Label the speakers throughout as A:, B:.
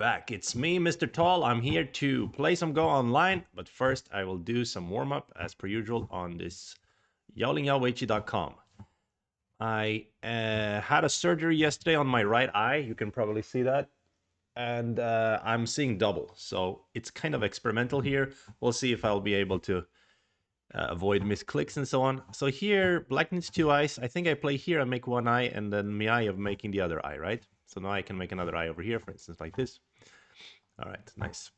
A: Back. It's me, Mr. Tall. I'm here to play some Go online, but first I will do some warm up as per usual on this yowlingyowweichi.com. I had a surgery yesterday on my right eye. You can probably see that. And I'm seeing double. So it's kind of experimental here. We'll see if I'll be able to avoid misclicks and so on. So here, black needs two eyes. I think I play here, I make one eye, and then my eye of making the other eye, right? So now I can make another eye over here, for instance, like this. All right, nice.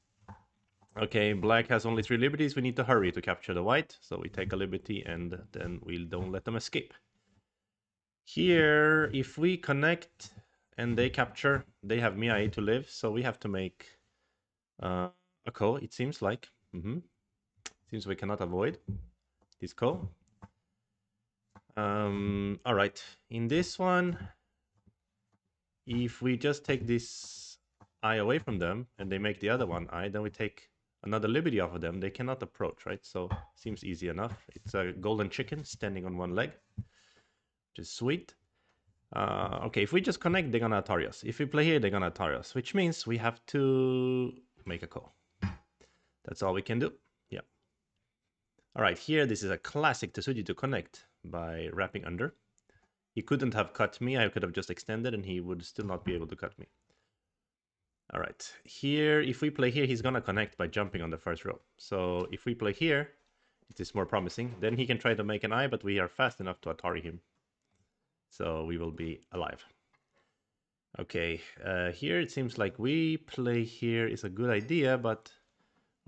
A: Okay, black has only 3 liberties. We need to hurry to capture the white. So we take a liberty and then we don't let them escape. Here, if we connect and they capture, they have Mia to live. So we have to make a ko, it seems like. Seems we cannot avoid this ko. All right, in this one, if we just take this eye away from them and they make the other one eye, then we take another liberty off of them. They cannot approach, right? So seems easy enough. It's a golden chicken standing on one leg, which is sweet. Okay, if we just connect, they're gonna Atari us. If we play here, they're gonna Atari us, which means we have to make a call. That's all we can do. Yeah. All right, here, this is a classic Tetsuji to connect by wrapping under. He couldn't have cut me. I could have just extended and he would still not be able to cut me. All right, here, if we play here, he's gonna connect by jumping on the first row. So if we play here, it is more promising. Then he can try to make an eye, but we are fast enough to Atari him. So we will be alive. Okay, here it seems like we play here is a good idea, but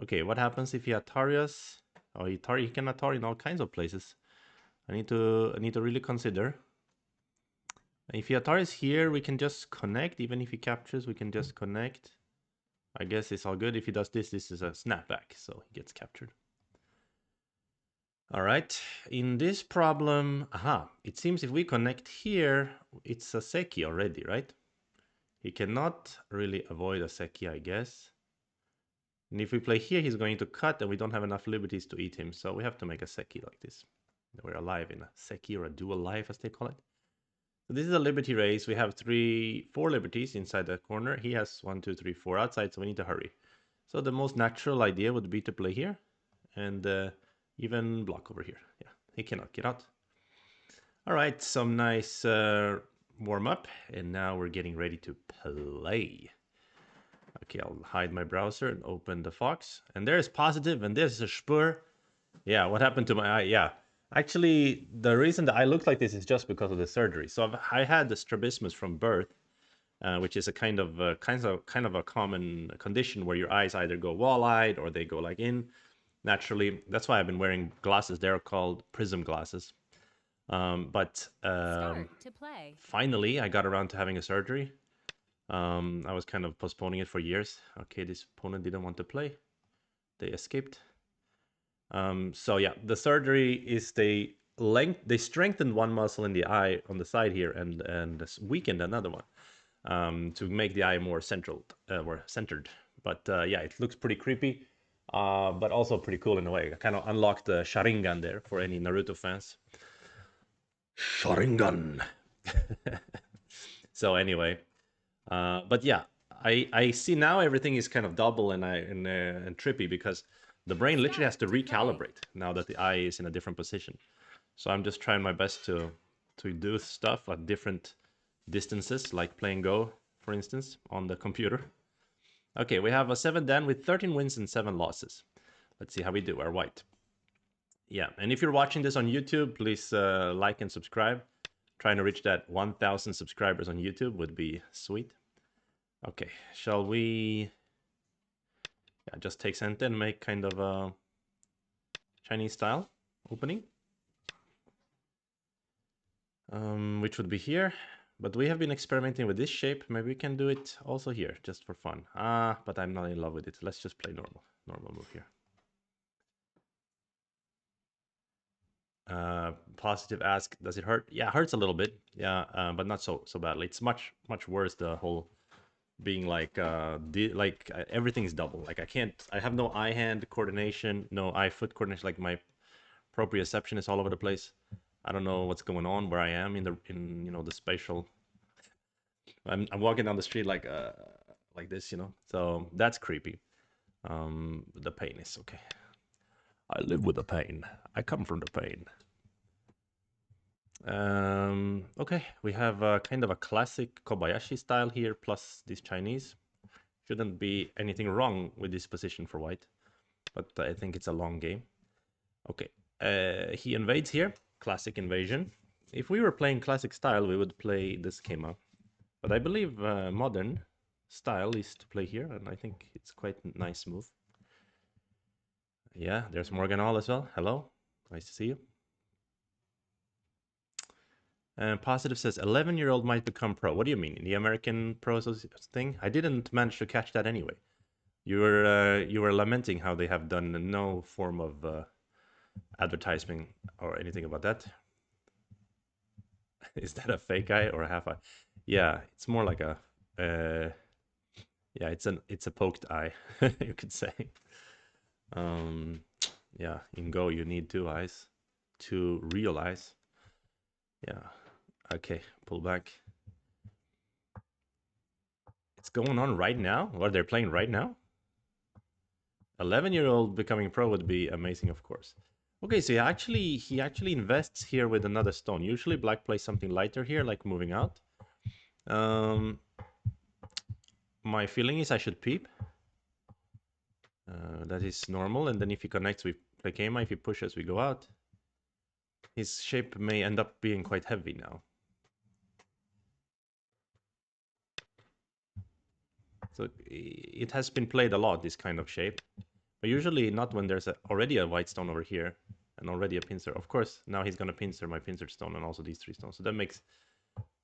A: okay, what happens if he Atari us? Oh, he can Atari in all kinds of places. I need to really consider. If he Ataris here, we can just connect. Even if he captures, we can just connect. I guess it's all good. If he does this, this is a snapback, so he gets captured. All right, in this problem, it seems if we connect here, it's a Seki already, right? He cannot really avoid a Seki, I guess. And if we play here, he's going to cut, and we don't have enough liberties to eat him, so we have to make a Seki like this. We're alive in a Seki, or a dual life, as they call it. So this is a liberty race. We have 4 liberties inside the corner. He has 1, 2, 3, 4 outside, so we need to hurry. So the most natural idea would be to play here and even block over here. Yeah, he cannot get out. All right, some nice warm up, and now we're getting ready to play. Okay, I'll hide my browser and open the Fox. And there's positive, and there's a spur. Yeah, what happened to my eye? Yeah. Actually, the reason that I look like this is just because of the surgery. So I had the strabismus from birth, which is a kind of a common condition where your eyes either go wall-eyed or they go like in naturally. That's why I've been wearing glasses. They're called prism glasses. But finally, I got around to having a surgery. I was kind of postponing it for years. Okay, this opponent didn't want to play. They escaped. So yeah, the surgery is they strengthened one muscle in the eye on the side here and weakened another one to make the eye more centered. But yeah, it looks pretty creepy, but also pretty cool in a way. I kind of unlocked the Sharingan there for any Naruto fans. Sharingan. So anyway, but yeah, I see now everything is kind of double and trippy because the brain literally has to recalibrate now that the eye is in a different position. So I'm just trying my best to do stuff at different distances, like playing Go, for instance, on the computer. Okay, we have a 7 Dan with 13 wins and 7 losses. Let's see how we do. We're white. Yeah, and if you're watching this on YouTube, please like and subscribe. Trying to reach that 1,000 subscribers on YouTube would be sweet. Okay, shall we... Yeah, just take center and make kind of a Chinese style opening. Which would be here. But we have been experimenting with this shape. Maybe we can do it also here, just for fun. But I'm not in love with it. Let's just play normal move here. Positive ask, does it hurt? Yeah, it hurts a little bit. Yeah, but not so badly. It's much worse, the whole being like everything's double. Like I have no eye hand coordination, no eye foot coordination. Like my proprioception is all over the place. I don't know what's going on where I am in the spatial. I'm walking down the street like like this, you know. So that's creepy. The pain is okay. I live with the pain. I come from the pain. Okay, we have kind of a classic Kobayashi style here, plus this Chinese. Shouldn't be anything wrong with this position for white, but I think it's a long game. Okay, he invades here, classic invasion. If we were playing classic style, we would play this schema. But I believe modern style is to play here, and I think it's quite a nice move. Yeah, there's Morgan All as well. Hello, nice to see you. Positive says 11-year-old might become pro. What do you mean? The American pro thing? I didn't manage to catch that anyway. You were lamenting how they have done no form of advertising or anything about that. Is that a fake eye or a half eye? Yeah, it's more like a yeah, it's a poked eye, you could say. Yeah, in Go you need two eyes to realize. Yeah. Okay, pull back. It's going on right now? Or they're playing right now? 11-year-old becoming pro would be amazing, of course. Okay, so he actually invests here with another stone. Usually black plays something lighter here, like moving out. My feeling is I should peep. That is normal, and then if he connects, we play Kema. If he pushes, we go out. His shape may end up being quite heavy now. So it has been played a lot, this kind of shape. But usually not when there's already a white stone over here and already a pincer. Of course, now he's going to pincer my pincer stone and also these three stones. So that makes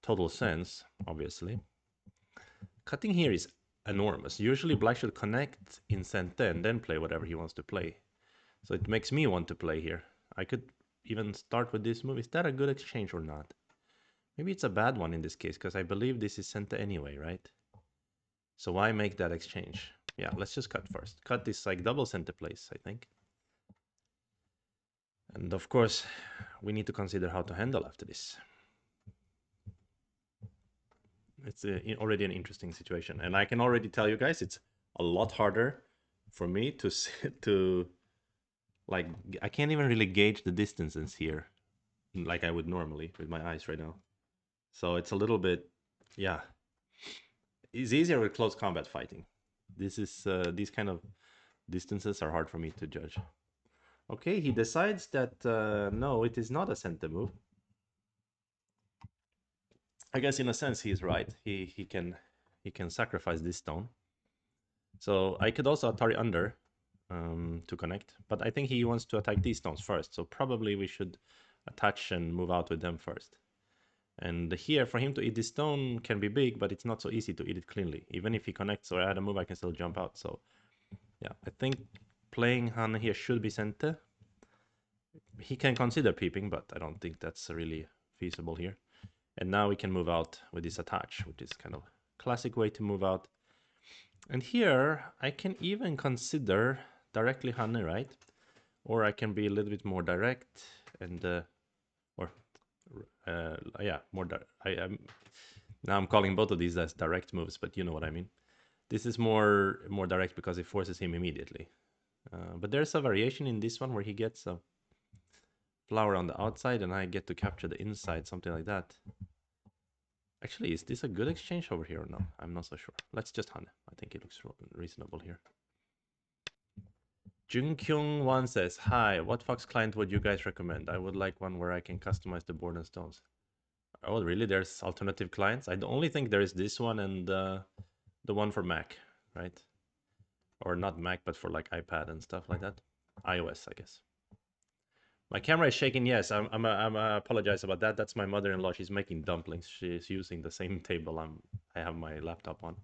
A: total sense, obviously. Cutting here is enormous. Usually black should connect in center and then play whatever he wants to play. So it makes me want to play here. I could even start with this move. Is that a good exchange or not? Maybe it's a bad one in this case, because I believe this is center anyway, right? So why make that exchange? Yeah, let's just cut first. Cut this like double center place, I think. And of course, we need to consider how to handle after this. It's already an interesting situation. And I can already tell you guys, it's a lot harder for me to to like, I can't even really gauge the distances here like I would normally with my eyes right now. So it's a little bit, yeah. It's easier with close combat fighting. This is these kind of distances are hard for me to judge. Okay, he decides that no, it is not a center move. I guess in a sense he's right. He can sacrifice this stone. So I could also Atari under to connect, but I think he wants to attack these stones first. So probably we should attach and move out with them first. And here, for him to eat this stone can be big, but it's not so easy to eat it cleanly. Even if he connects or add a move, I can still jump out. So yeah, I think playing Han here should be center. He can consider peeping, but I don't think that's really feasible here. And now we can move out with this attach, which is kind of classic way to move out. And here I can even consider directly Hanne, right? Or I can be a little bit more direct and yeah, more. Now I'm calling both of these as direct moves, but you know what I mean. This is more direct because it forces him immediately. But there's a variation in this one where he gets a flower on the outside and I get to capture the inside, something like that. Actually, is this a good exchange over here or no? I'm not so sure. Let's just hunt. I think it looks reasonable here. Junkyung Wan says, hi, what Fox client would you guys recommend? I would like one where I can customize the board and stones. Oh, really? There's alternative clients? I only think there is this one and the one for Mac, right? Or not Mac, but for like iPad and stuff like that. iOS, I guess. My camera is shaking. Yes, I'm apologize about that. That's my mother-in-law. She's making dumplings. She's using the same table I have my laptop on,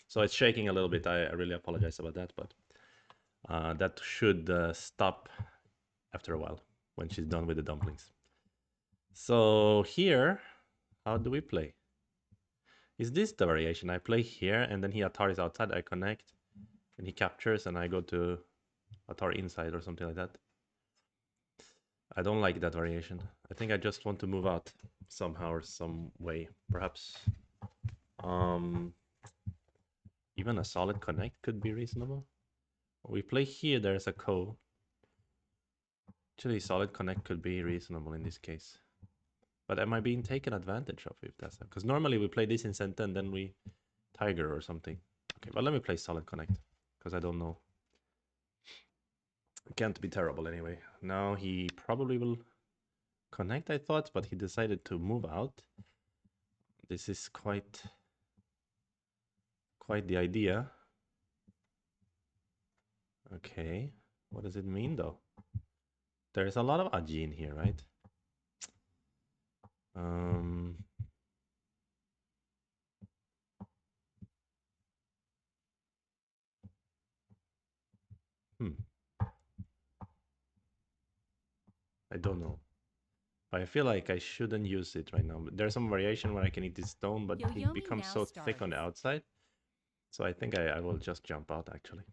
A: so it's shaking a little bit. I really apologize about that, but that should stop after a while when she's done with the dumplings. So here, how do we play? Is this the variation? I play here, and then he Atari's outside. I connect, and he captures, and I go to Atari inside or something like that. I don't like that variation. I think I just want to move out somehow or some way. Perhaps Even a solid connect could be reasonable. We play here, there's a ko. Actually, solid connect could be reasonable in this case. But am I being taken advantage of if that's... Because normally we play this in center and then we tiger or something. Okay, but let me play solid connect. Because I don't know. It can't be terrible anyway. Now he probably will connect, I thought, but he decided to move out. This is quite the idea. Okay, what does it mean though? There's a lot of Aji in here, right? I don't know. But I feel like I shouldn't use it right now. But there's some variation where I can eat this stone, but it becomes so thick on the outside. So I think I will just jump out, actually.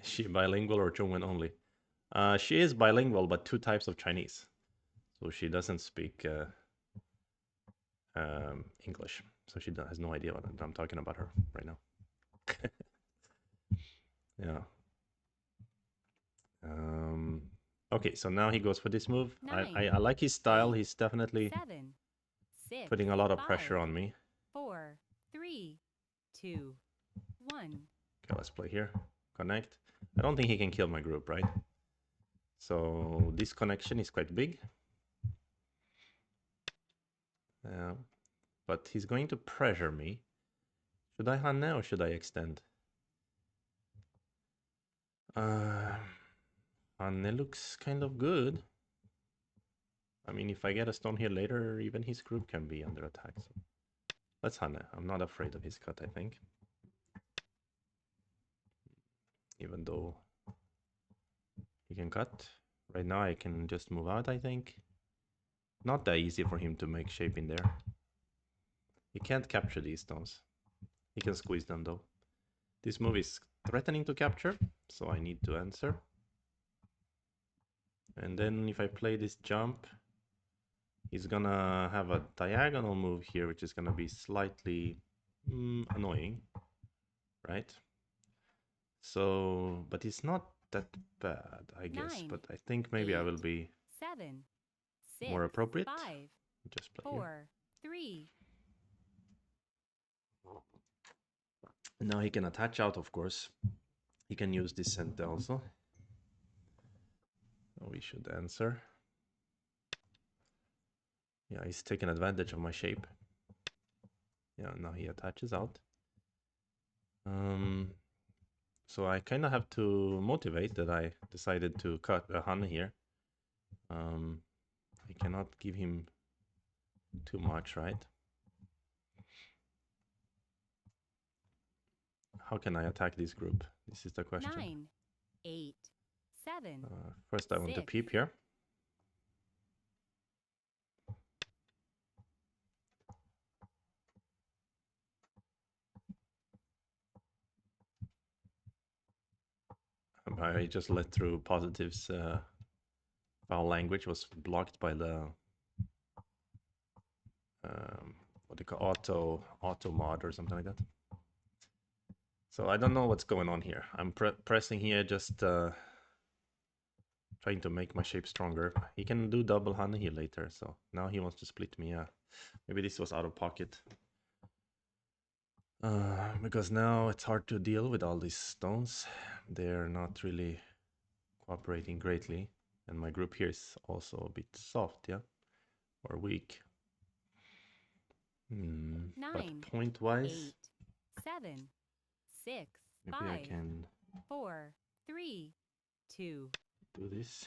A: Is she bilingual or Zhongwen only? She is bilingual, but 2 types of Chinese. So she doesn't speak English. So she has no idea what I'm talking about her right now. Yeah. Okay, so now he goes for this move. I like his style. He's definitely putting a lot of pressure on me.
B: 4, 3, 2, 1.
A: Okay, let's play here. Connect. I don't think he can kill my group, right? So this connection is quite big. But he's going to pressure me. Should I Hanne or should I extend? Hanne looks kind of good. I mean, if I get a stone here later, even his group can be under attack. So let's Hanne. I'm not afraid of his cut, I think. Even though he can cut. Right now I can just move out, I think. Not that easy for him to make shape in there. He can't capture these stones. He can squeeze them though. This move is threatening to capture, so I need to answer. And then if I play this jump, he's gonna have a diagonal move here, which is gonna be slightly annoying, right? So, but it's not that bad, I guess.
B: 9,
A: but I think maybe
B: 8,
A: I will be
B: 7, 6,
A: more appropriate.
B: 5,
A: Just play
B: 4,
A: here.
B: 3.
A: Now he can attach out, of course. He can use this center also. So we should answer. Yeah, he's taking advantage of my shape. Yeah, now he attaches out. So I kind of have to motivate that I decided to cut a Han here. I cannot give him too much, right? How can I attack this group? This is the question.
B: 9, 8, 7.
A: First I want to peep here. I just let through positives. Foul language was blocked by the what do you call auto mod or something like that. So I don't know what's going on here. I'm pressing here, just trying to make my shape stronger. He can do double Han here later, so now he wants to split me. Yeah, maybe this was out of pocket. Because now it's hard to deal with all these stones. They're not really cooperating greatly. And my group here is also a bit soft, yeah? Or weak.
B: 9,
A: but point-wise...
B: 8, 7, 6,
A: maybe
B: 5,
A: I can
B: 4, 3, 2.
A: Do this.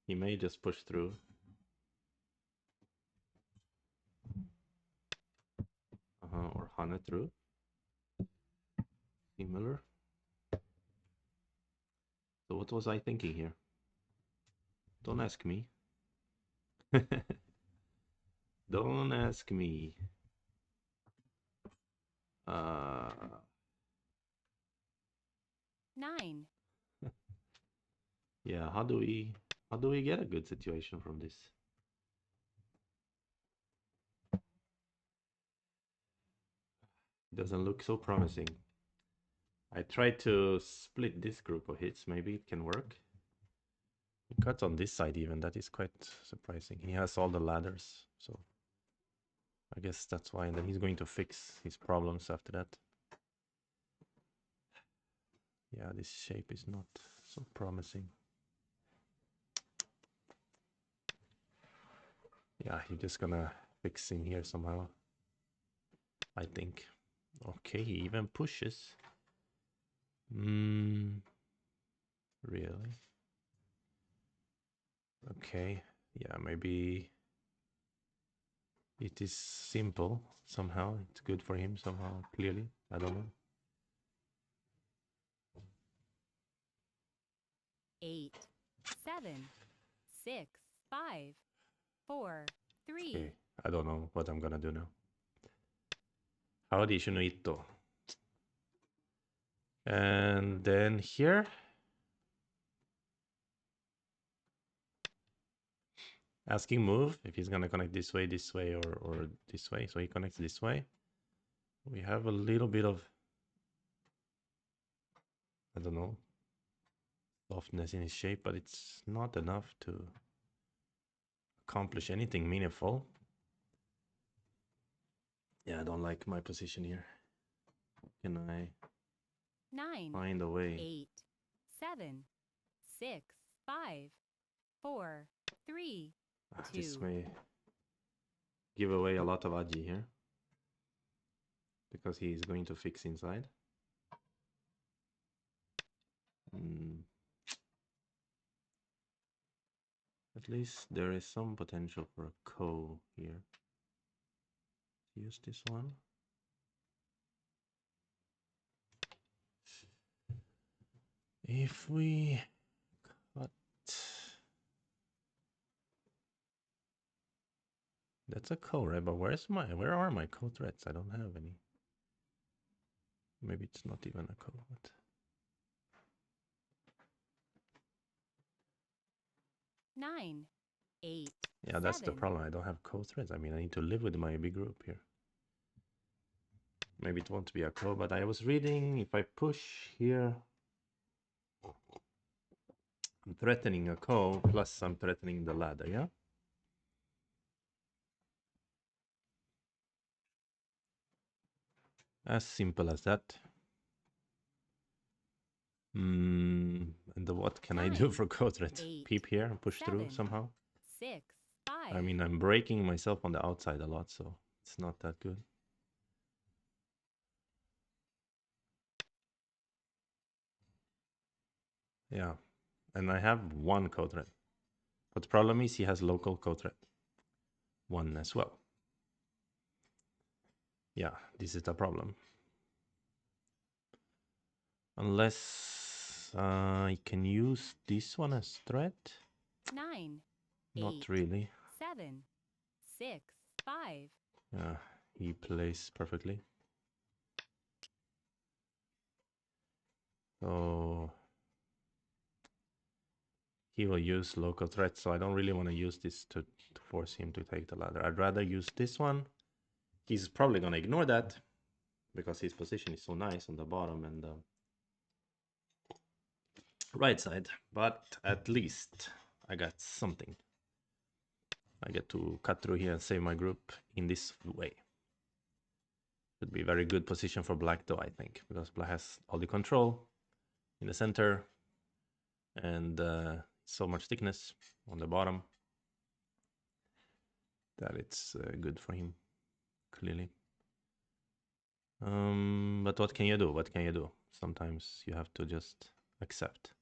A: He may just push through. Or Hane through. Similar. So what was I thinking here? Don't ask me. Don't ask me.
B: 9.
A: Yeah, how do we get a good situation from this? Doesn't look so promising. I tried to split this group of hits. Maybe it can work. He cuts on this side even. That is quite surprising. He has all the ladders, so I guess that's why. And then he's going to fix his problems after that. Yeah, this shape is not so promising. Yeah, he's just gonna fix in here somehow, I think. Okay, he even pushes. Really? Okay, yeah, maybe it is simple somehow. It's good for him somehow, clearly. I don't know.
B: 8, 7, 6, 5, 4, 3.
A: Okay, I don't know what I'm gonna do now. Howdy, Shunoito. And then here, asking move if he's gonna connect this way, or this way. So he connects this way. We have a little bit of, I don't know, softness in his shape, but it's not enough to accomplish anything meaningful. Yeah, I don't like my position here. Can I
B: 9,
A: find a way?
B: 8, 7, 6, 5, 4, 3, 2.
A: This may give away a lot of Aji here, because he is going to fix inside. At least there is some potential for a ko here. Use this one. If we cut, that's a ko, right? But where are my ko threats? I don't have any. Maybe it's not even a ko. But
B: 9, 8.
A: Yeah, that's the
B: 7.
A: problem. I don't have ko threads. I mean, I need to live with my big group here. Maybe it won't be a ko, but I was reading, if I push here, I'm threatening a ko, plus I'm threatening the ladder, yeah? As simple as that. And what can I do for ko threads? Peep here and push
B: 7,
A: through somehow?
B: 6, 5.
A: I mean, I'm breaking myself on the outside a lot, so it's not that good. Yeah, and I have one ko thread. But the problem is he has local ko thread. One as well. Yeah, this is the problem. Unless I can use this one as thread.
B: 9,
A: Not
B: 8,
A: really.
B: 7, 6, 5.
A: Yeah, he plays perfectly. So he will use local threat, so I don't really want to use this to force him to take the ladder. I'd rather use this one. He's probably going to ignore that because his position is so nice on the bottom and the right side. But at least I got something. I get to cut through here and save my group in this way. Should be a very good position for black though, I think, because black has all the control in the center and so much thickness on the bottom that it's good for him, clearly. But what can you do? What can you do? Sometimes you have to just accept.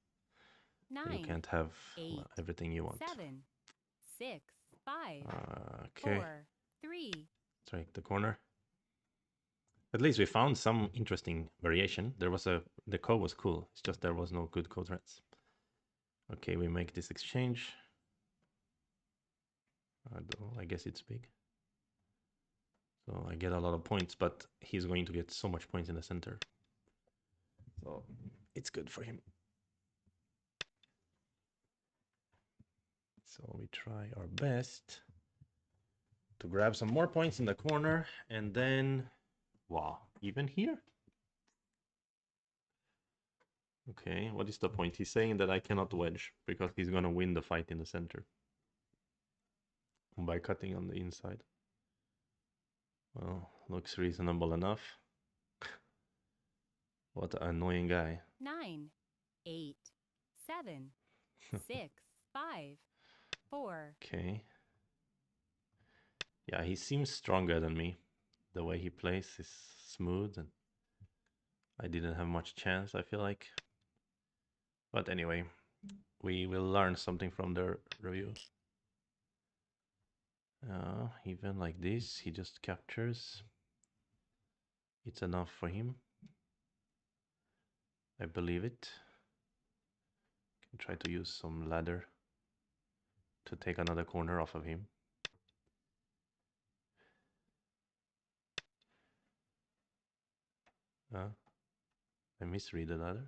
B: 9,
A: you can't have
B: 8,
A: everything you want.
B: 7, 6, 5,
A: okay.
B: 4, 3.
A: Strike the corner. At least we found some interesting variation. There was the ko was cool. It's just there was no good ko threats. Okay, we make this exchange. I guess it's big. So I get a lot of points, but he's going to get so much points in the center. So it's good for him. So we try our best to grab some more points in the corner, and then, wow, even here? Okay, what is the point? He's saying that I cannot wedge because he's gonna win the fight in the center by cutting on the inside. Well, looks reasonable enough. What an annoying guy.
B: 9, 8, 7, 6, 5, 4.
A: Okay. Yeah, he seems stronger than me. The way he plays is smooth, and I didn't have much chance, I feel like. But anyway, we will learn something from the review. Even like this, he just captures. It's enough for him. I believe it. Can try to use some ladder to take another corner off of him. I misread the ladder.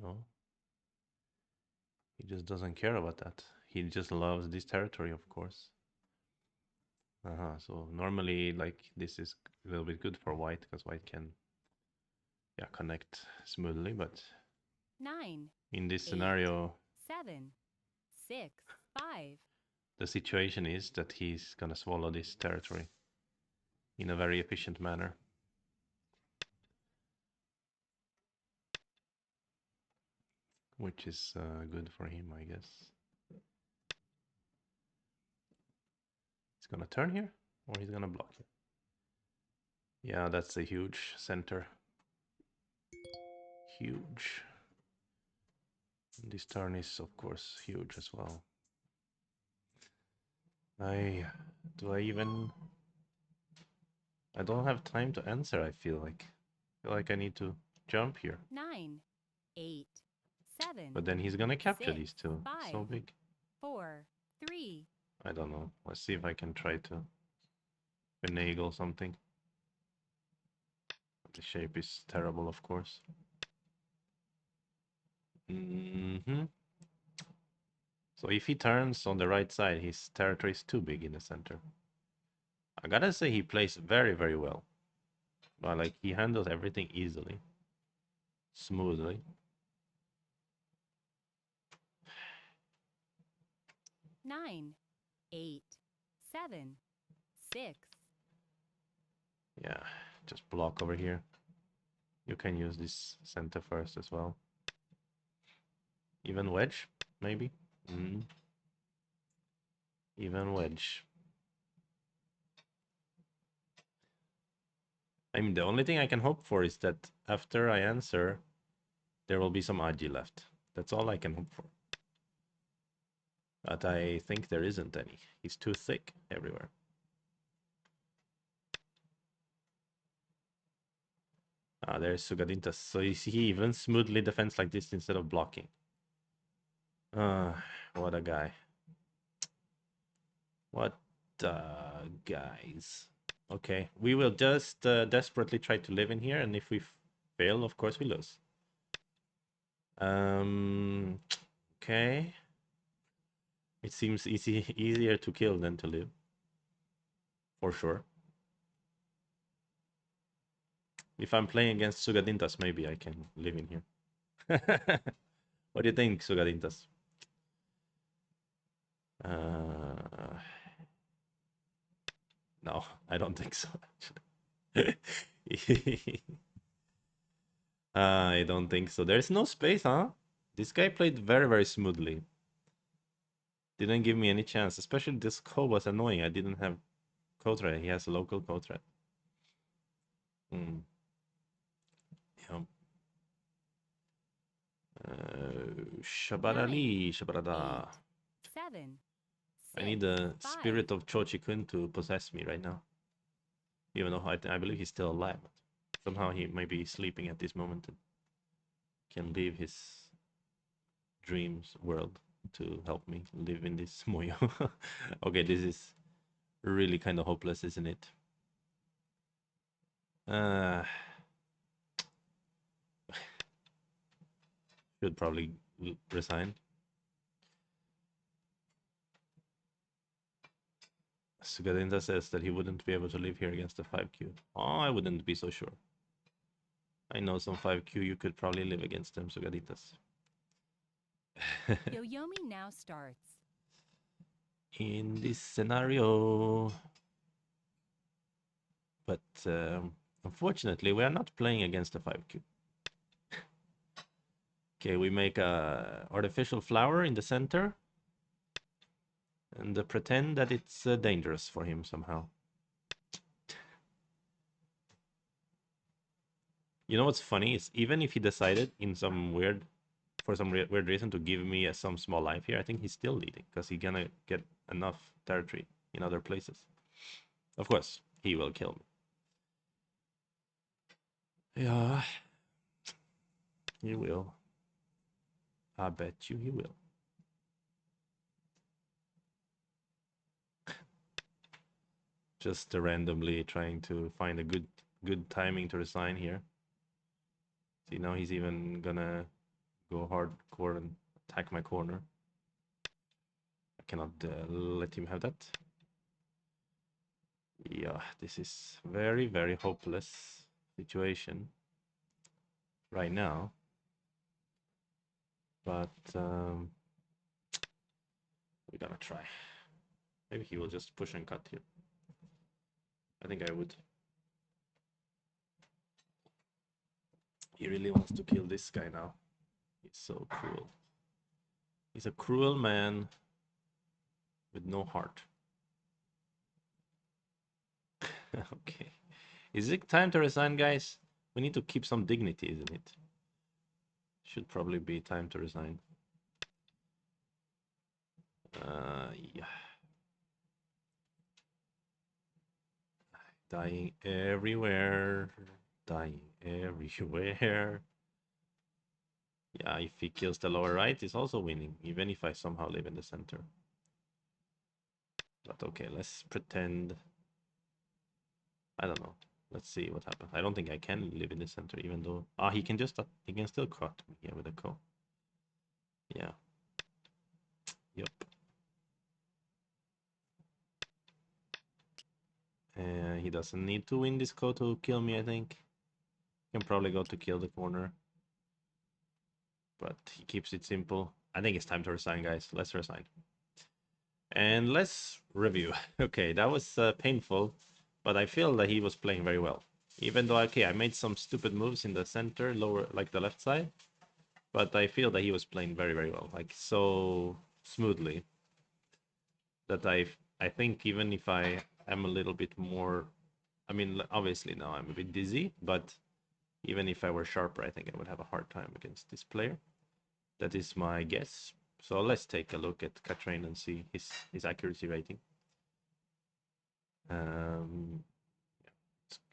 A: No. He just doesn't care about that. He just loves this territory, of course. So normally, like, this is a little bit good for white because white can, yeah, connect smoothly. But
B: 9,
A: in this
B: 8,
A: scenario,
B: 7, 6, 5.
A: the situation is that he's gonna swallow this territory in a very efficient manner. Which is good for him, I guess. He's gonna turn here, or he's gonna block here. Yeah, that's a huge center. Huge. And this turn is, of course, huge as well. Do I even... I don't have time to answer, I feel like. I need to jump here.
B: 9, 8, 7.
A: But then he's gonna capture
B: 6,
A: these two.
B: 5,
A: So big.
B: 4, 3.
A: I don't know. Let's see if I can try to finagle something. The shape is terrible, of course. So if he turns on the right side, his territory is too big in the center. I gotta say he plays very, very well. But like, he handles everything easily. Smoothly.
B: Nine, 8, 7, 6.
A: Yeah, just block over here. You can use this center first as well. Even wedge, maybe? Even wedge. I mean, the only thing I can hope for is that after I answer, there will be some Aji left. That's all I can hope for. But I think there isn't any. He's too thick everywhere. There's Sugadintas. So you see, he even smoothly defends like this instead of blocking. What a guy. What guys. Okay, we will just desperately try to live in here, and if we fail, of course we lose. Okay. It seems easier to kill than to live. For sure. If I'm playing against Sugadintas, maybe I can live in here. What do you think, Sugadintas? No, I don't think so. I don't think so. There's no space, huh? This guy played very, very smoothly. Didn't give me any chance. Especially this code was annoying. I didn't have code thread. He has a local code thread. Yeah. Shabarali, Shabarada.
B: 7, 6,
A: I need the
B: 5.
A: spirit of Chochi-kun to possess me right now. Even though I believe he's still alive. But somehow he might be sleeping at this moment and can leave his dreams world to help me live in this moyo. Okay, this is really kind of hopeless, isn't it? Should probably resign. Sugadinta says that he wouldn't be able to live here against the 5Q. Oh, I wouldn't be so sure. I know some 5Q you could probably live against them, Sugaditas.
B: Yoyomi now starts.
A: In this scenario. But unfortunately, we are not playing against a 5Q. Okay, we make a artificial flower in the center. And pretend that it's dangerous for him somehow. You know what's funny is even if he decided in some for some weird reason to give me some small life here, I think he's still leading because he's gonna get enough territory in other places. Of course, he will kill me. Yeah, he will. I bet you he will. Just randomly trying to find a good timing to resign here. See, now he's even gonna go hardcore and attack my corner. I cannot let him have that. Yeah, this is very, very hopeless situation right now. But we're gonna try. Maybe he will just push and cut here. I think I would. He really wants to kill this guy now. He's so cruel. He's a cruel man with no heart. Okay. Is it time to resign, guys? We need to keep some dignity, isn't it? Should probably be time to resign. Yeah. Dying everywhere. Dying everywhere. Yeah, if he kills the lower right, he's also winning, even if I somehow live in the center. But okay, let's pretend. I don't know. Let's see what happens. I don't think I can live in the center, even though he can still cut me here with a ko. Yeah. Yep. He doesn't need to win this ko to kill me, I think. Can probably go to kill the corner. But he keeps it simple. I think it's time to resign, guys. Let's resign. And let's review. Okay, that was painful, but I feel that he was playing very well. Even though, okay, I made some stupid moves in the center, lower, like the left side, but I feel that he was playing very, very well, like so smoothly that I think even if I am a little bit more, I mean, obviously now I'm a bit dizzy, but even if I were sharper, I think I would have a hard time against this player. That is my guess. So let's take a look at Katrain and see his accuracy rating.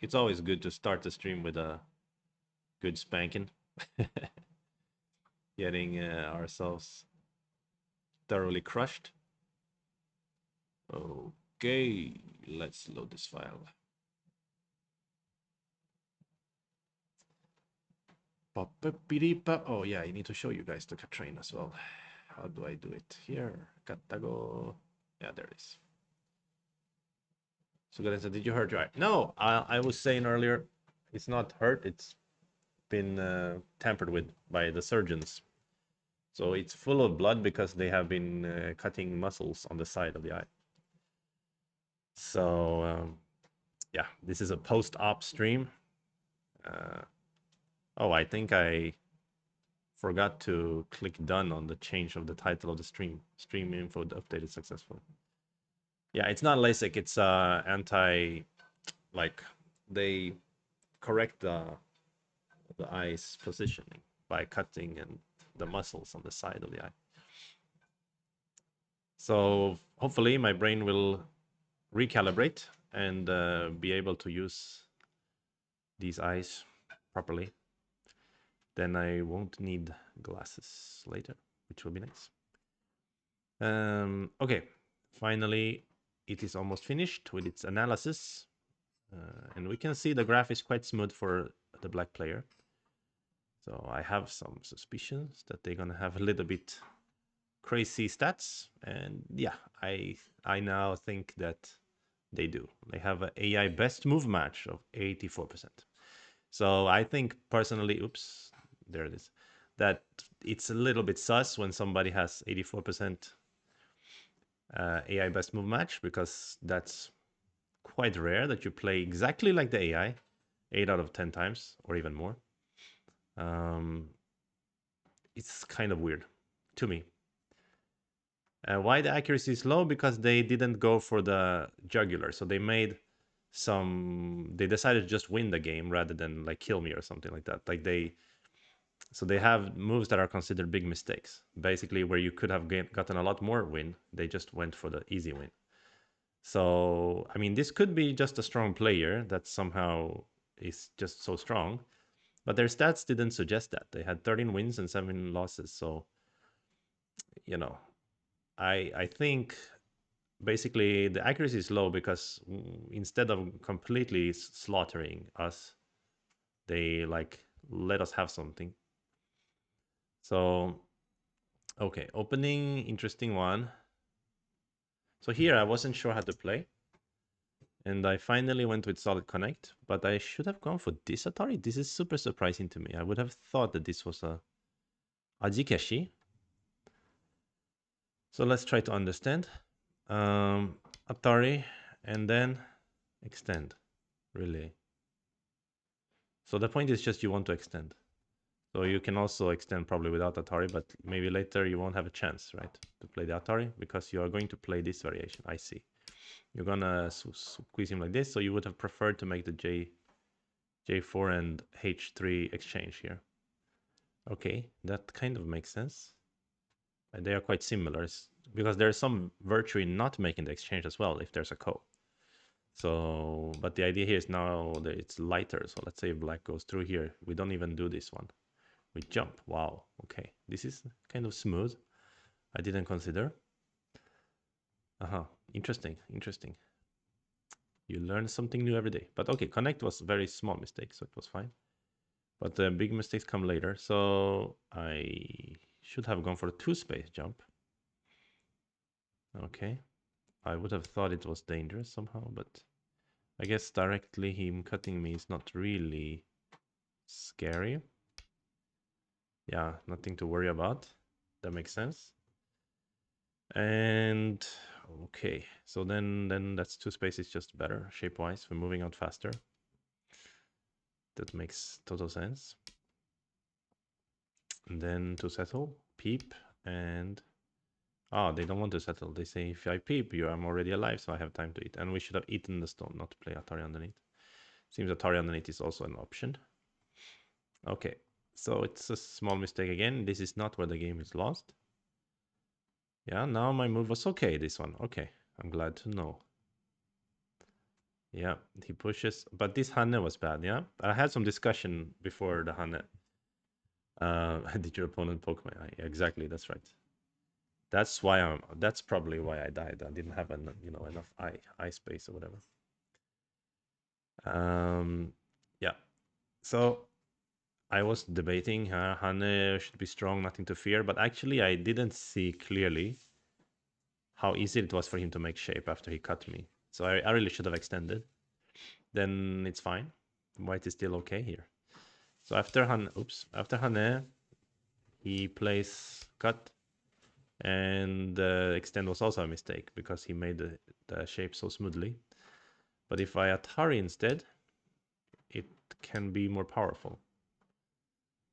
A: It's always good to start the stream with a good spanking. Getting ourselves thoroughly crushed. Okay, let's load this file. Oh yeah, I need to show you guys the Katrain as well. How do I do it? Here, Katago. Yeah, there it is. So guys, did you hurt your eye? No, I was saying earlier, it's not hurt. It's been tampered with by the surgeons. So it's full of blood because they have been cutting muscles on the side of the eye. So yeah, this is a post-op stream. Oh, I think I forgot to click done on the change of the title of the stream. Stream info updated successfully. Yeah, it's not LASIK. It's like they correct the eye's positioning by cutting and the muscles on the side of the eye. So hopefully my brain will recalibrate and be able to use these eyes properly. Then I won't need glasses later, which will be nice. Okay, finally it is almost finished with its analysis. And we can see the graph is quite smooth for the black player. So I have some suspicions that they're gonna have a little bit crazy stats. And yeah, I now think that They do. They have an AI best move match of 84%. So I think personally, oops, there it is, that it's a little bit sus when somebody has 84% AI best move match, because that's quite rare that you play exactly like the AI 8 out of 10 times or even more. It's kind of weird to me. Why the accuracy is low? Because they didn't go for the jugular. So they decided to just win the game rather than like kill me or something like that. So they have moves that are considered big mistakes. Basically, where you could have gotten a lot more win, they just went for the easy win. So, I mean, this could be just a strong player that somehow is just so strong, but their stats didn't suggest that. They had 13 wins and 7 losses. So, you know, I think basically the accuracy is low because instead of completely slaughtering us, they like let us have something. So, okay, opening, interesting one. So here I wasn't sure how to play. And I finally went with Solid Connect, but I should have gone for this Atari. This is super surprising to me. I would have thought that this was a Ajikeshi. So let's try to understand. Atari and then extend, really. So the point is just you want to extend. So you can also extend probably without Atari, but maybe later you won't have a chance, right, to play the Atari because you are going to play this variation. I see. You're gonna squeeze him like this, so you would have preferred to make the J4 and H3 exchange here. Okay, that kind of makes sense. They are quite similar because there's some virtue in not making the exchange as well if there's a ko. So, but the idea here is now that it's lighter. So let's say black goes through here. We don't even do this one. We jump. Wow. Okay, this is kind of smooth. I didn't consider. Interesting. Interesting. You learn something new every day. But okay, connect was a very small mistake, so it was fine. But the big mistakes come later. So I should have gone for a 2-space jump. Okay. I would have thought it was dangerous somehow, but I guess directly him cutting me is not really scary. Yeah, nothing to worry about. That makes sense. And okay, so then that's 2-space is just better shape-wise. We're moving out faster. That makes total sense. And then to settle, peep, and they don't want to settle. They say if I peep, I'm already alive, so I have time to eat. And we should have eaten the stone, not to play Atari underneath. Seems Atari underneath is also an option. Okay, so it's a small mistake again. This is not where the game is lost. Yeah, now my move was okay, this one. Okay, I'm glad to know. Yeah, he pushes, but this Hane was bad, yeah? I had some discussion before the Hane. Did your opponent poke my eye? Yeah, exactly, that's right. That's probably why I died. I didn't have enough eye space or whatever. Yeah. So I was debating, Hane should be strong, nothing to fear, but actually I didn't see clearly how easy it was for him to make shape after he cut me. So I really should have extended. Then it's fine. White is still okay here. So after Hane, he plays cut, and extend was also a mistake because he made the shape so smoothly. But if I Atari instead, it can be more powerful.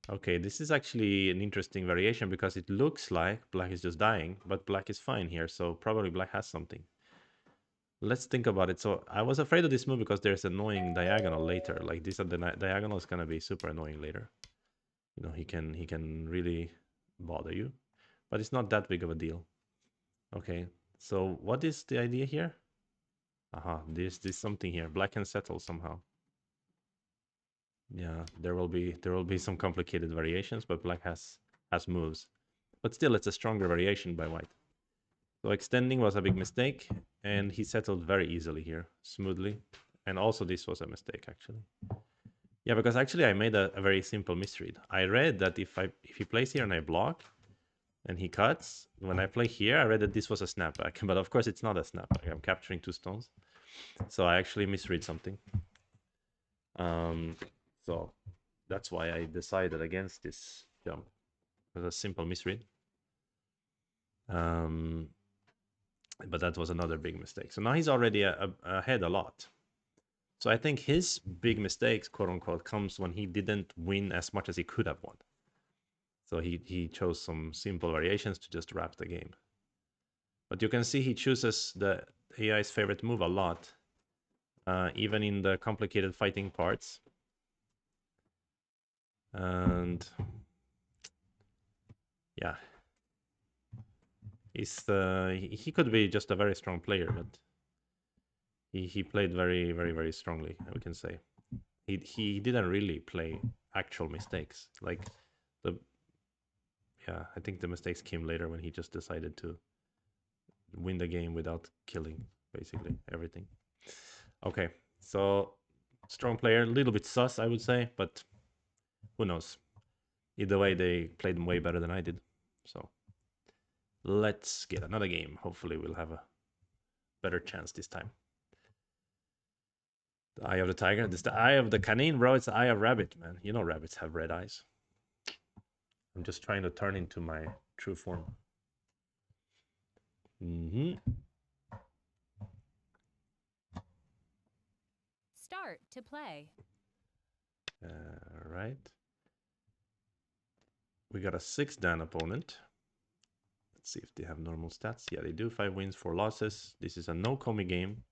A: Okay, this is actually an interesting variation because it looks like black is just dying, but black is fine here, so probably black has something. Let's think about it. So I was afraid of this move because there's annoying diagonal later. Like this diagonal is gonna be super annoying later. He can really bother you, but it's not that big of a deal. Okay, so what is the idea here? There's something here. Black can settle somehow. Yeah, there will be some complicated variations, but black has moves. But still, it's a stronger variation by white. So extending was a big mistake, and he settled very easily here, smoothly. And also this was a mistake, actually. Yeah, because actually I made a very simple misread. I read that if he plays here and I block, and he cuts, when I play here, I read that this was a snapback. But of course, it's not a snapback. I'm capturing 2 stones. So I actually misread something. So that's why I decided against this jump. It was a simple misread. But that was another big mistake. So now he's already ahead a lot. So I think his big mistakes, quote unquote, comes when he didn't win as much as he could have won. So he chose some simple variations to just wrap the game. But you can see he chooses the AI's favorite move a lot, even in the complicated fighting parts. And yeah, he could be just a very strong player, but he played very, very, very strongly, we can say. He didn't really play actual mistakes. Like the yeah, I think the mistakes came later when he just decided to win the game without killing basically everything. Okay, so strong player, a little bit sus, I would say, but who knows? Either way, they played way better than I did. So let's get another game. Hopefully, we'll have a better chance this time. The eye of the tiger. This is the eye of the Kanin, bro. It's the eye of rabbit, man. You know rabbits have red eyes. I'm just trying to turn into my true form.
B: Start to play.
A: All right. We got a 6-dan opponent. Let's see if they have normal stats. Yeah, they do. 5 wins, 4 losses. This is a no-komi game.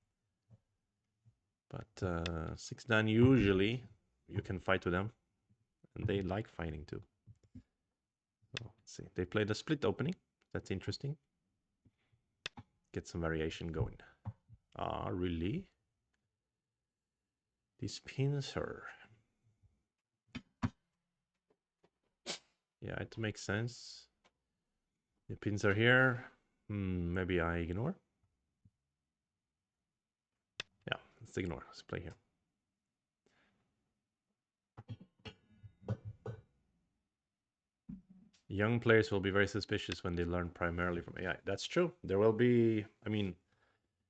A: But 6-dan, usually you can fight with them. And they like fighting too. So let's see. They played a split opening. That's interesting. Get some variation going. Ah, really? This pincer. Yeah, it makes sense. The pins are here. Maybe I ignore. Yeah, let's ignore. Let's play here. Young players will be very suspicious when they learn primarily from AI. That's true. There will be, I mean,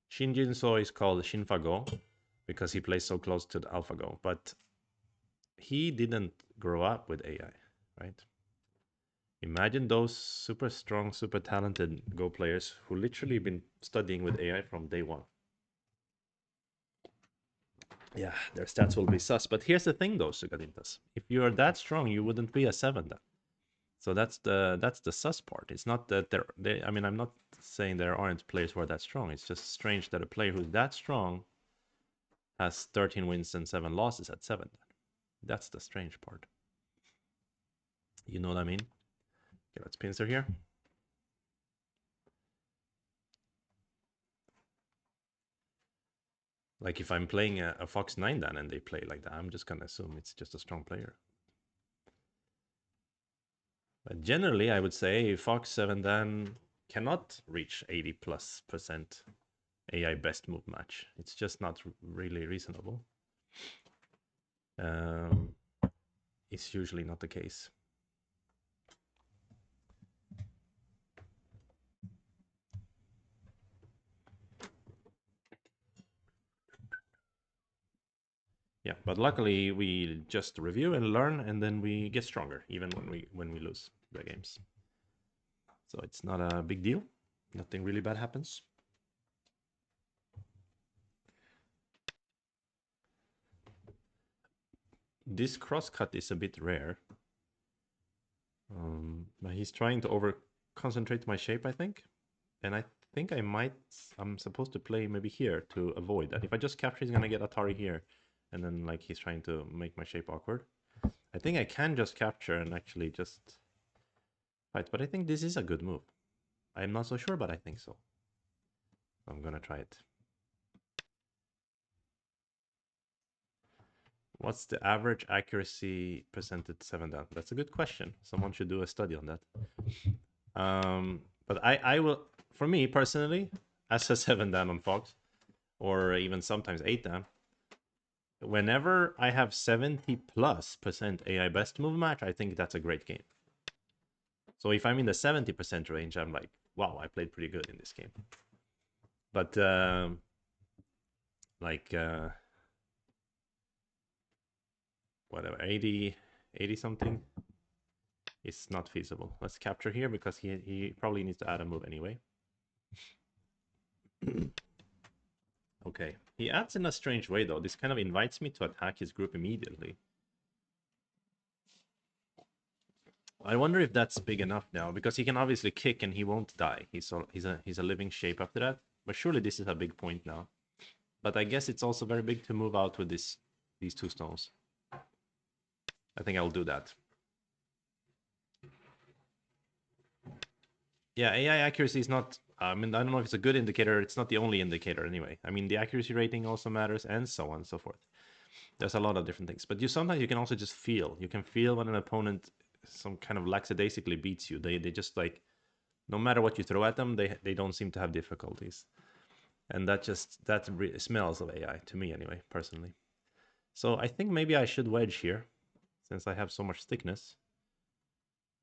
A: Shin Jinso is called Shinfago because he plays so close to the AlphaGo, but he didn't grow up with AI, right? Imagine those super strong, super talented Go players who literally been studying with AI from day one. Yeah, their stats will be sus. But here's the thing, though, Sugadintas. If you are that strong, you wouldn't be a 7 then. So that's the sus part. It's not that I mean, I'm not saying there aren't players who are that strong. It's just strange that a player who's that strong has 13 wins and 7 losses at 7. That's the strange part. You know what I mean? Okay, let's pincer here. Like if I'm playing a Fox 9 dan and they play like that, I'm just gonna assume it's just a strong player. But generally, I would say Fox 7 dan cannot reach 80+% AI best move match. It's just not really reasonable. It's usually not the case. Yeah, but luckily we just review and learn, and then we get stronger, even when we lose the games. So it's not a big deal. Nothing really bad happens. This crosscut is a bit rare. But he's trying to over concentrate my shape, I think. And I think I'm supposed to play maybe here to avoid that. If I just capture, he's gonna get Atari here. And then like he's trying to make my shape awkward. I think I can just capture and actually just fight. But I think this is a good move. I'm not so sure, but I think so. I'm gonna try it. What's the average accuracy percentage 7-dan? That's a good question. Someone should do a study on that. But I will, for me personally, as a 7-dan on Fox, or even sometimes 8-dan, whenever I have 70+% AI best move match, I think that's a great game. So if I'm in the 70% range, I'm like, wow, I played pretty good in this game. But like whatever, 80 something, it's not feasible. Let's capture here because he probably needs to add a move anyway. Okay, he adds in a strange way though. This kind of invites me to attack his group immediately. I wonder if that's big enough now, because he can obviously kick and he won't die. He's a living shape after that. But surely this is a big point now. But I guess it's also very big to move out with these 2 stones. I think I'll do that. Yeah, AI accuracy is not. I mean, I don't know if it's a good indicator. It's not the only indicator anyway. I mean, the accuracy rating also matters, and so on and so forth. There's a lot of different things. But sometimes you can also just feel. You can feel when an opponent some kind of lackadaisically beats you. They just like, no matter what you throw at them, they don't seem to have difficulties. And that smells of AI to me anyway, personally. So I think maybe I should wedge here, since I have so much thickness.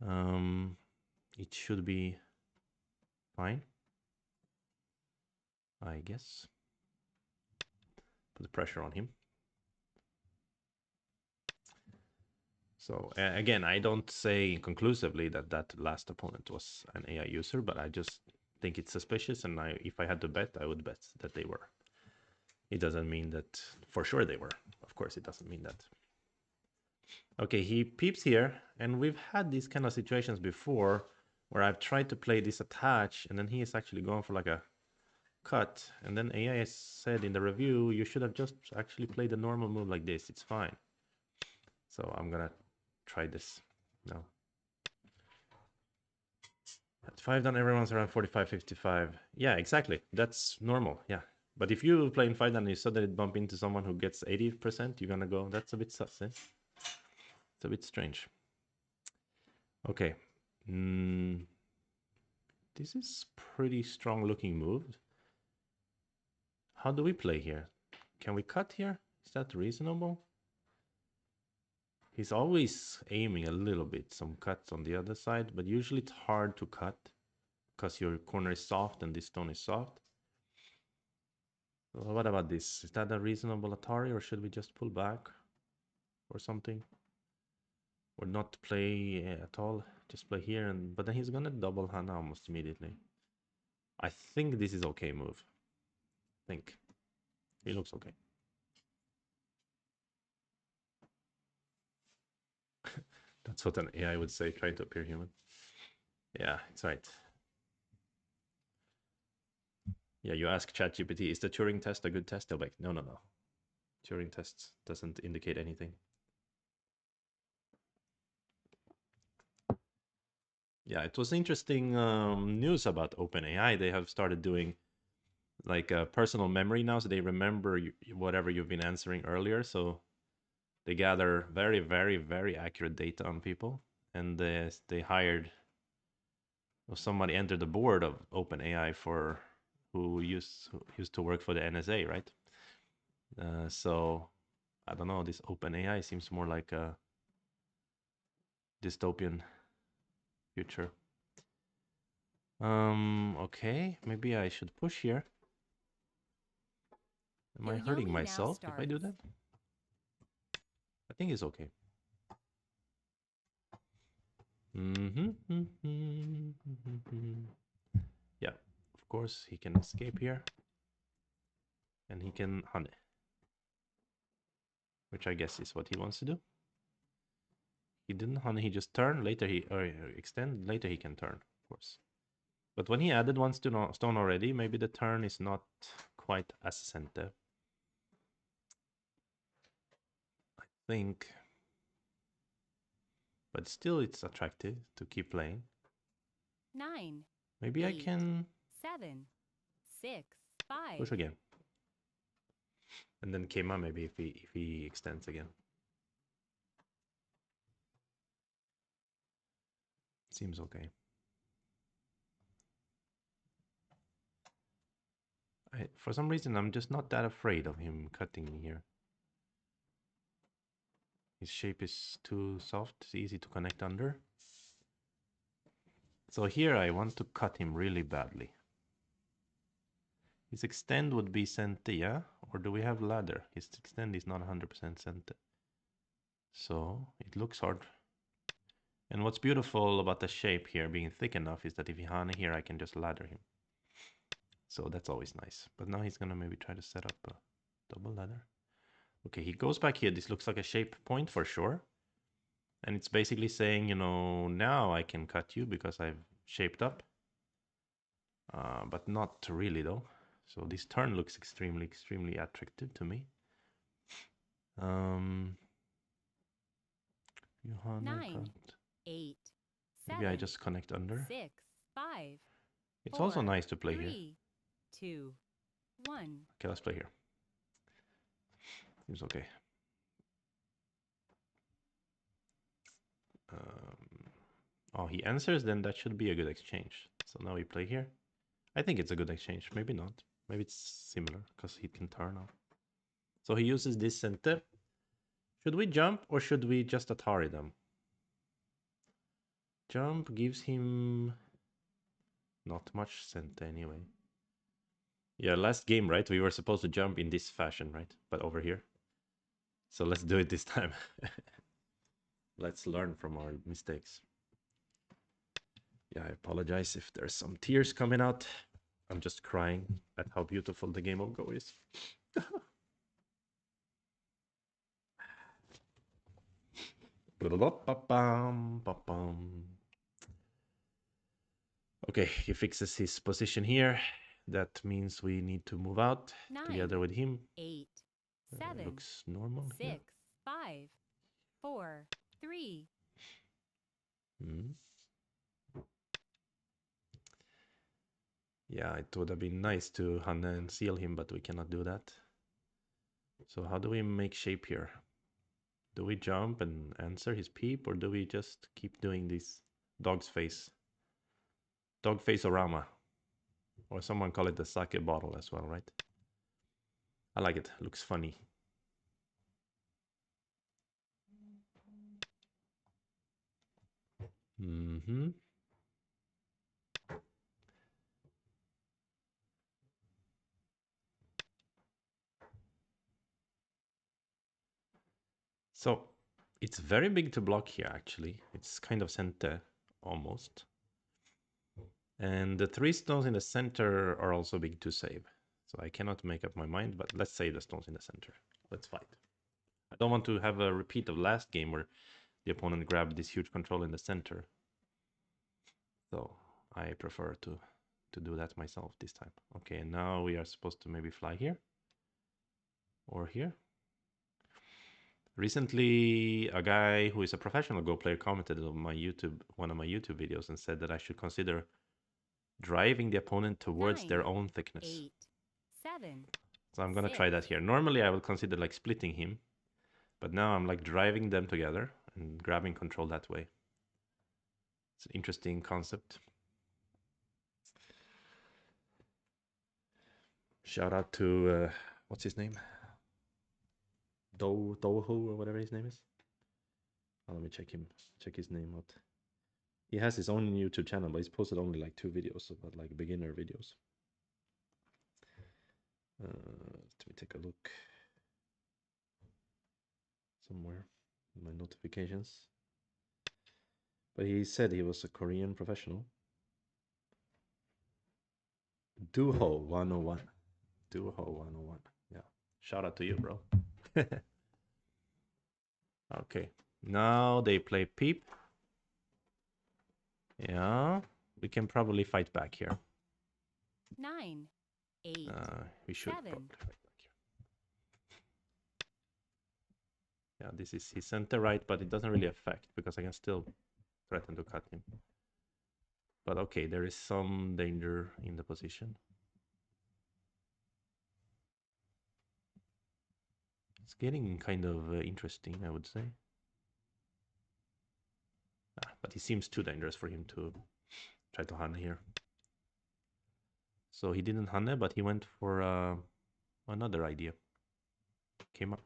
A: It should be fine, I guess. Put the pressure on him. So again, I don't say conclusively that that last opponent was an AI user, but I just think it's suspicious, and if I had to bet, I would bet that they were. It doesn't mean that for sure they were. Of course, it doesn't mean that. Okay, he peeps here, and we've had these kind of situations before where I've tried to play this attach, and then he is actually going for like a cut, and then AI said in the review, you should have just actually played a normal move like this. It's fine. So I'm gonna try this now. At 5 down, everyone's around 45, 55. Yeah, exactly. That's normal. Yeah. But if you play in 5 down and you suddenly bump into someone who gets 80%, you're gonna go, that's a bit sus, eh? It's a bit strange. Okay. This is pretty strong looking move. How do we play here? Can we cut here? Is that reasonable? He's always aiming a little bit, some cuts on the other side, but usually it's hard to cut because your corner is soft and this stone is soft. So what about this? Is that a reasonable Atari, or should we just pull back or something? Or not play at all? Just play here, but then he's gonna double Hana almost immediately. I think this is okay move. I think. He looks okay. That's what an AI would say, trying to appear human. Yeah, it's right. Yeah, you ask ChatGPT, is the Turing test a good test? They'll be like, no, no, no. Turing test doesn't indicate anything. Yeah, it was interesting news about OpenAI. They have started doing like a personal memory now, so they remember whatever you've been answering earlier. So they gather very, very, very accurate data on people, and they hired, or somebody entered the board of OpenAI for who used to work for the NSA, right? So I don't know. This OpenAI seems more like a dystopian future. Okay, maybe I should push here. Am I hurting myself if I do that? I think it's okay. Yeah, of course he can escape here. And he can hunt, which I guess is what he wants to do. He didn't hunt, he just turned. Later or extend, later he can turn, of course. But when he added one stone already, maybe the turn is not quite as center. I think. But still it's attractive to keep playing.
B: 9.
A: Maybe
B: 8,
A: I can
B: 7, 6, 5.
A: push again. And then Kema maybe if he extends again. Seems okay. For some reason, I'm just not that afraid of him cutting me here. His shape is too soft, it's easy to connect under. So here I want to cut him really badly. His extend would be Sentia Or do we have ladder? His extend is not 100% center. So it looks hard. And what's beautiful about the shape here being thick enough is that if he hane here, I can just ladder him. So that's always nice. But now he's gonna maybe try to set up a double ladder. Okay, he goes back here. This looks like a shape point for sure. And it's basically saying, you know, now I can cut you because I've shaped up. But not really though. So this turn looks extremely, extremely attractive to me. Johanna
B: 9,
A: cut.
B: 8,
A: Maybe I
B: 7,
A: just connect under.
B: 6, 5,
A: It's
B: 4,
A: also nice to play
B: 3,
A: here.
B: 2, 1.
A: Okay, let's play here. Seems okay. Oh, he answers, then that should be a good exchange. So now we play here. I think it's a good exchange. Maybe not. Maybe it's similar because he can turn off. So he uses this center. Should we jump or should we just Atari them? Jump gives him not much center anyway. Yeah, last game, right? We were supposed to jump in this fashion, right? But over here. So let's do it this time. Let's learn from our mistakes. Yeah, I apologize if there's some tears coming out. I'm just crying at how beautiful the game of Go is. Okay, he fixes his position here. That means we need to move out
B: 9,
A: together with him.
B: 8, 7,
A: Looks normal
B: 6,
A: here.
B: 5, 4, 3.
A: Yeah, it would have been nice to hane and seal him, but we cannot do that. So how do we make shape here? Do we jump and answer his peep, or do we just keep doing this dog's face? Dog face orama. Or someone call it the sake bottle as well, right? I like it. Looks funny. So it's very big to block here, actually. It's kind of center, almost. And the 3 stones in the center are also big to save. So I cannot make up my mind, but let's save the stones in the center. Let's fight. I don't want to have a repeat of last game where the opponent grabbed this huge control in the center. So I prefer to do that myself this time. Okay, and now we are supposed to maybe fly here. Or here. Recently, a guy who is a professional Go player commented on my one of my YouTube videos and said that I should consider driving the opponent towards
B: 9,
A: their own thickness.
B: 8, 7.
A: So I'm gonna
B: 6.
A: try that here. Normally I will consider like splitting him, but now I'm like driving them together and grabbing control that way. It's an interesting concept. Shout out to what's his name? Doho or whatever his name is. Oh, let me check his name out. He has his own YouTube channel, but he's posted only like 2 videos about like beginner videos. Let me take a look somewhere in my notifications. But he said he was a Korean professional. Duho 101. Duho 101. Yeah. Shout out to you, bro. Okay. Now they play peep. Yeah. We can probably fight back here.
B: 9, 8,
A: we should
B: 7.
A: probably fight back here. Yeah, this is his center right, but it doesn't really affect because I can still threaten to cut him. But okay, there is some danger in the position. It's getting kind of interesting, I would say. But he seems too dangerous for him to try to hane here. So he didn't hane, but he went for another idea. Came up.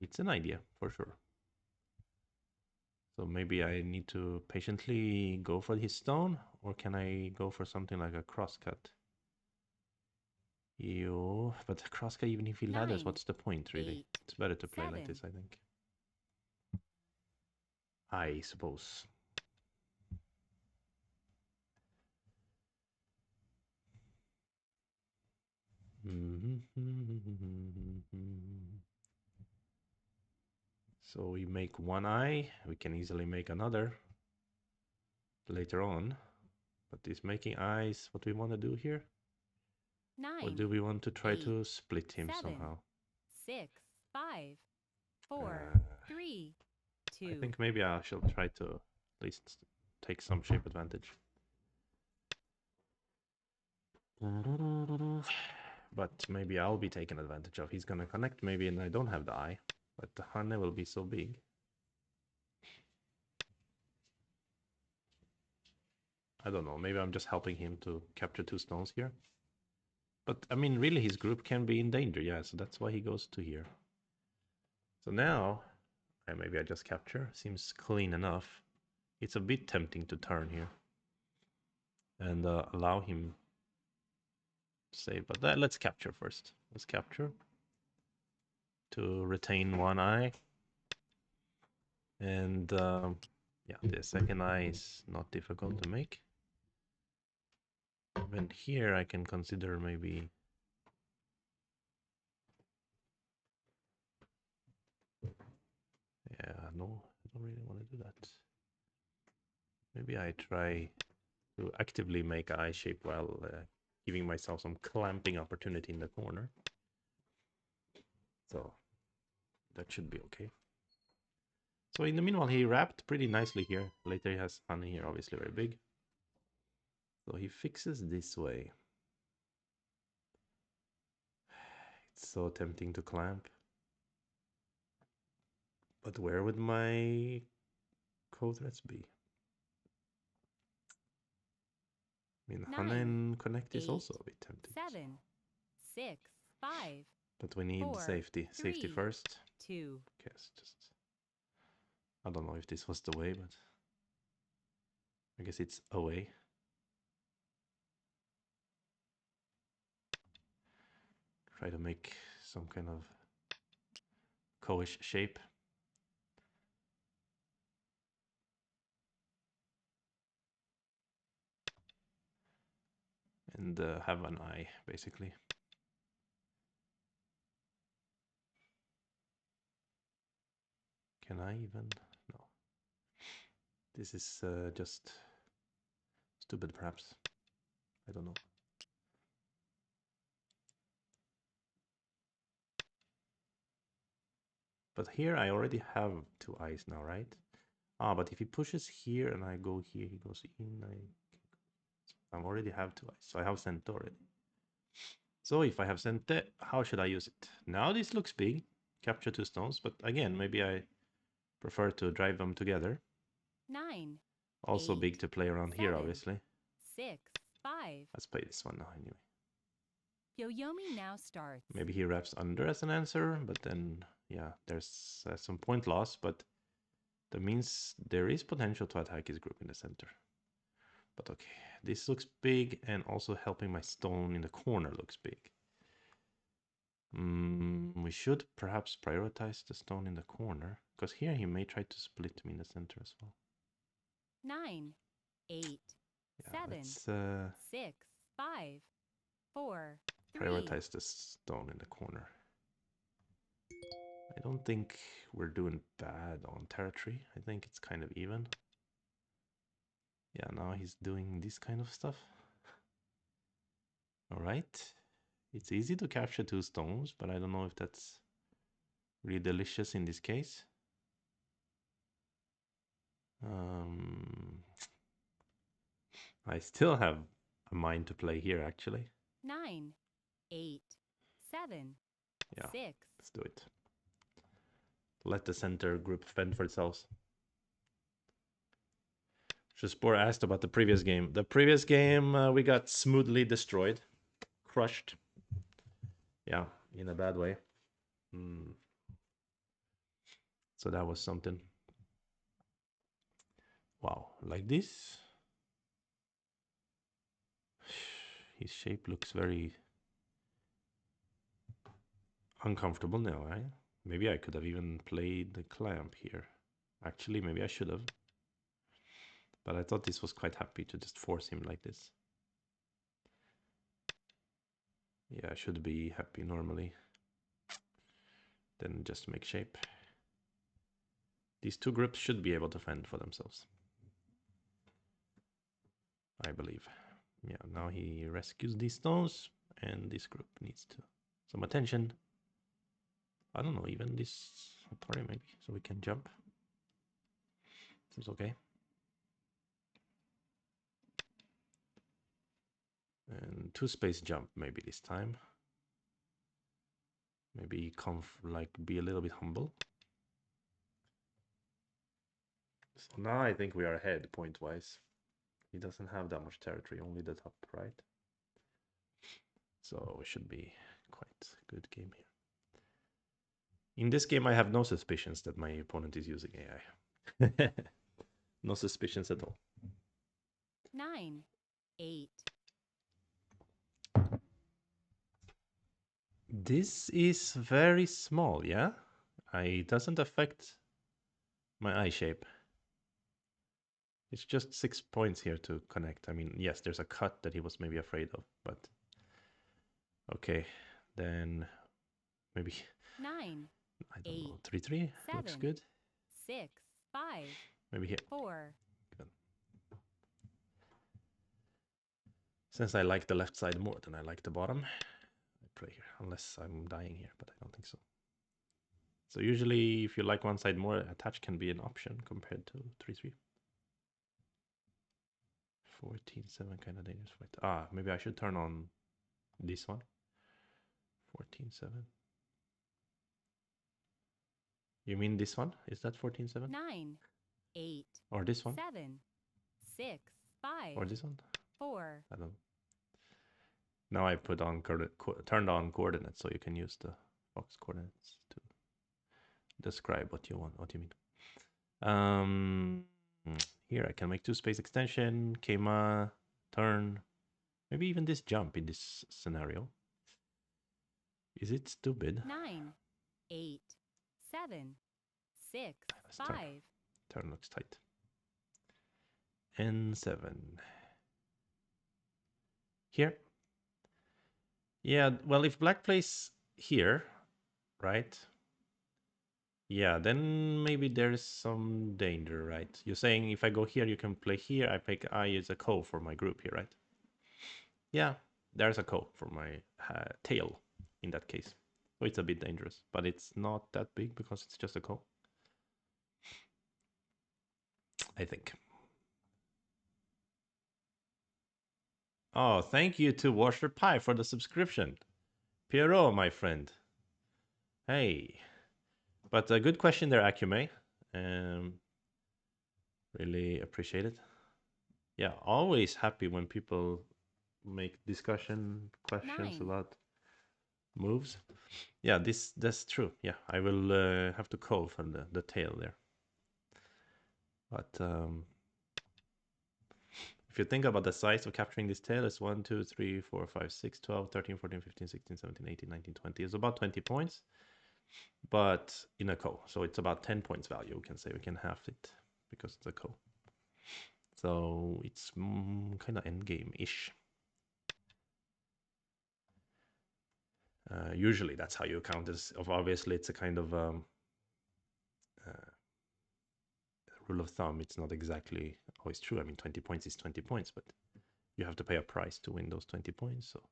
A: It's an idea, for sure. So maybe I need to patiently go for his stone, or can I go for something like a crosscut? Yo, but Kraska, even if he ladders,
B: 9,
A: what's the point, really?
B: 8,
A: It's better to play like
B: 7.
A: this, I think. I suppose. So we make one eye. We can easily make another later on. But is making eyes what we want to do here?
B: 9,
A: Or do we want to try
B: 8,
A: to split him
B: 7,
A: somehow?
B: 6, 5, 4,
A: Uh,
B: 3,
A: I
B: 2.
A: think maybe I shall try to at least take some shape advantage. But maybe I'll be taken advantage of. He's gonna connect maybe and I don't have the eye. But the Hane will be so big. I don't know. Maybe I'm just helping him to capture 2 stones here. But, I mean, really his group can be in danger. Yeah, so that's why he goes to here. So now, maybe I just capture. Seems clean enough. It's a bit tempting to turn here. And allow him to save. But let's capture first. Let's capture. To retain one eye. And yeah, the second eye is not difficult to make. And here I can consider maybe... Yeah, no, I don't really want to do that. Maybe I try to actively make an eye shape while giving myself some clamping opportunity in the corner. So that should be okay. So in the meanwhile, he wrapped pretty nicely here. Later he has honey here, obviously very big. So he fixes this way. It's so tempting to clamp. But where would my co-threats be? I mean,
B: 9,
A: Hanen Connect is
B: 8,
A: also a bit tempting.
B: 7, 6, 5.
A: But we need
B: 4,
A: safety.
B: 3,
A: Safety first.
B: 2.
A: Okay, just... I don't know if this was the way, but... I guess it's away. Try to make some kind of co-ish shape. And have an eye, basically. Can I even? No. This is just stupid, perhaps. I don't know. But here I already have 2 eyes now, right? Ah, but if he pushes here and I go here, he goes in. I already have 2 eyes, so I have sent already. So if I have sent it, how should I use it? Now this looks big. Capture 2 stones, but again, maybe I prefer to drive them together.
B: 9,
A: Also
B: 8,
A: big to play around
B: 7,
A: here, obviously.
B: 6, 5.
A: Let's play this one now, anyway.
B: Yoyomi now starts.
A: Maybe he wraps under as an answer, but then, yeah, there's some point loss, but that means there is potential to attack his group in the center. But okay, this looks big, and also helping my stone in the corner looks big. We should perhaps prioritize the stone in the corner, because here he may try to split me in the center as well.
B: 9, 8,
A: Yeah,
B: 7,
A: let's
B: 6, 5, 4, 3.
A: prioritize the stone in the corner. I don't think we're doing bad on territory. I think it's kind of even. Yeah, now he's doing this kind of stuff. All right. It's easy to capture 2 stones, but I don't know if that's really delicious in this case. I still have a mind to play here, actually.
B: 9, 8, 7,
A: Yeah,
B: 6.
A: let's do it. Let the center group fend for itself. Spore asked about the previous game. The previous game, we got smoothly destroyed. Crushed. Yeah, in a bad way. So that was something. Wow, like this? His shape looks very uncomfortable now, right? Maybe I could have even played the clamp here. Actually, maybe I should have. But I thought this was quite happy to just force him like this. Yeah, I should be happy normally. Then just make shape. These two groups should be able to fend for themselves. I believe. Yeah, now he rescues these stones, and this group needs some attention. I don't know, even this Atari maybe, so we can jump. Seems okay. And 2-space jump maybe this time. Maybe be a little bit humble. So now I think we are ahead point-wise. He doesn't have that much territory, only the top right. So it should be quite a good game here. In this game, I have no suspicions that my opponent is using AI. No suspicions at all.
B: 9, 8.
A: This is very small, yeah? It doesn't affect my eye shape. It's just 6 points here to connect. I mean, yes, there's a cut that he was maybe afraid of, but... Okay, then maybe...
B: 9,
A: I don't
B: 8,
A: know, 3-3 looks
B: 7,
A: good.
B: 6, 5,
A: Maybe here.
B: 4.
A: Good. Since I like the left side more than I like the bottom, I play here, unless I'm dying here, but I don't think so. So usually, if you like one side more, attach can be an option compared to 3-3. 14-7 kind of dangerous fight. Ah, maybe I should turn on this one. 14-7. You mean this one? Is that 14-7?
B: 9, 8.
A: Or this one?
B: 7, 6, 5.
A: Or this one?
B: 4.
A: I don't know. Now I put on turned on coordinates, so you can use the box coordinates to describe what you want, what you mean. Here I can make 2-space extension, Keima, turn, maybe even this jump in this scenario. Is it stupid?
B: 9, 8, 7, 6, 5.
A: Turn looks tight. N7. Here. Yeah, well, if black plays here, right? Yeah, then maybe there's some danger, right? You're saying if I go here, you can play here. I use a ko for my group here, right? Yeah, there's a ko for my tail in that case. So it's a bit dangerous, but it's not that big because it's just a ko. I think. Oh, thank you to Washer Pie for the subscription. Pierrot, my friend. Hey. But a good question there, Akume. Really appreciate it. Yeah, always happy when people make discussion questions
B: 9.
A: about moves. Yeah, that's true. Yeah, I will have to call for the tail there. But if you think about the size of capturing this tail, it's 1, 2, 3, 4, 5, 6, 12, 13, 14, 15, 16, 17, 18, 19, 20. It's about 20 points, but in a ko. So it's about 10 points value, we can say. We can half it because it's a ko. So it's kind of endgame-ish. Usually that's how you count this. Obviously, it's a kind of rule of thumb. It's not exactly always true. I mean, 20 points is 20 points, but you have to pay a price to win those 20 points. So,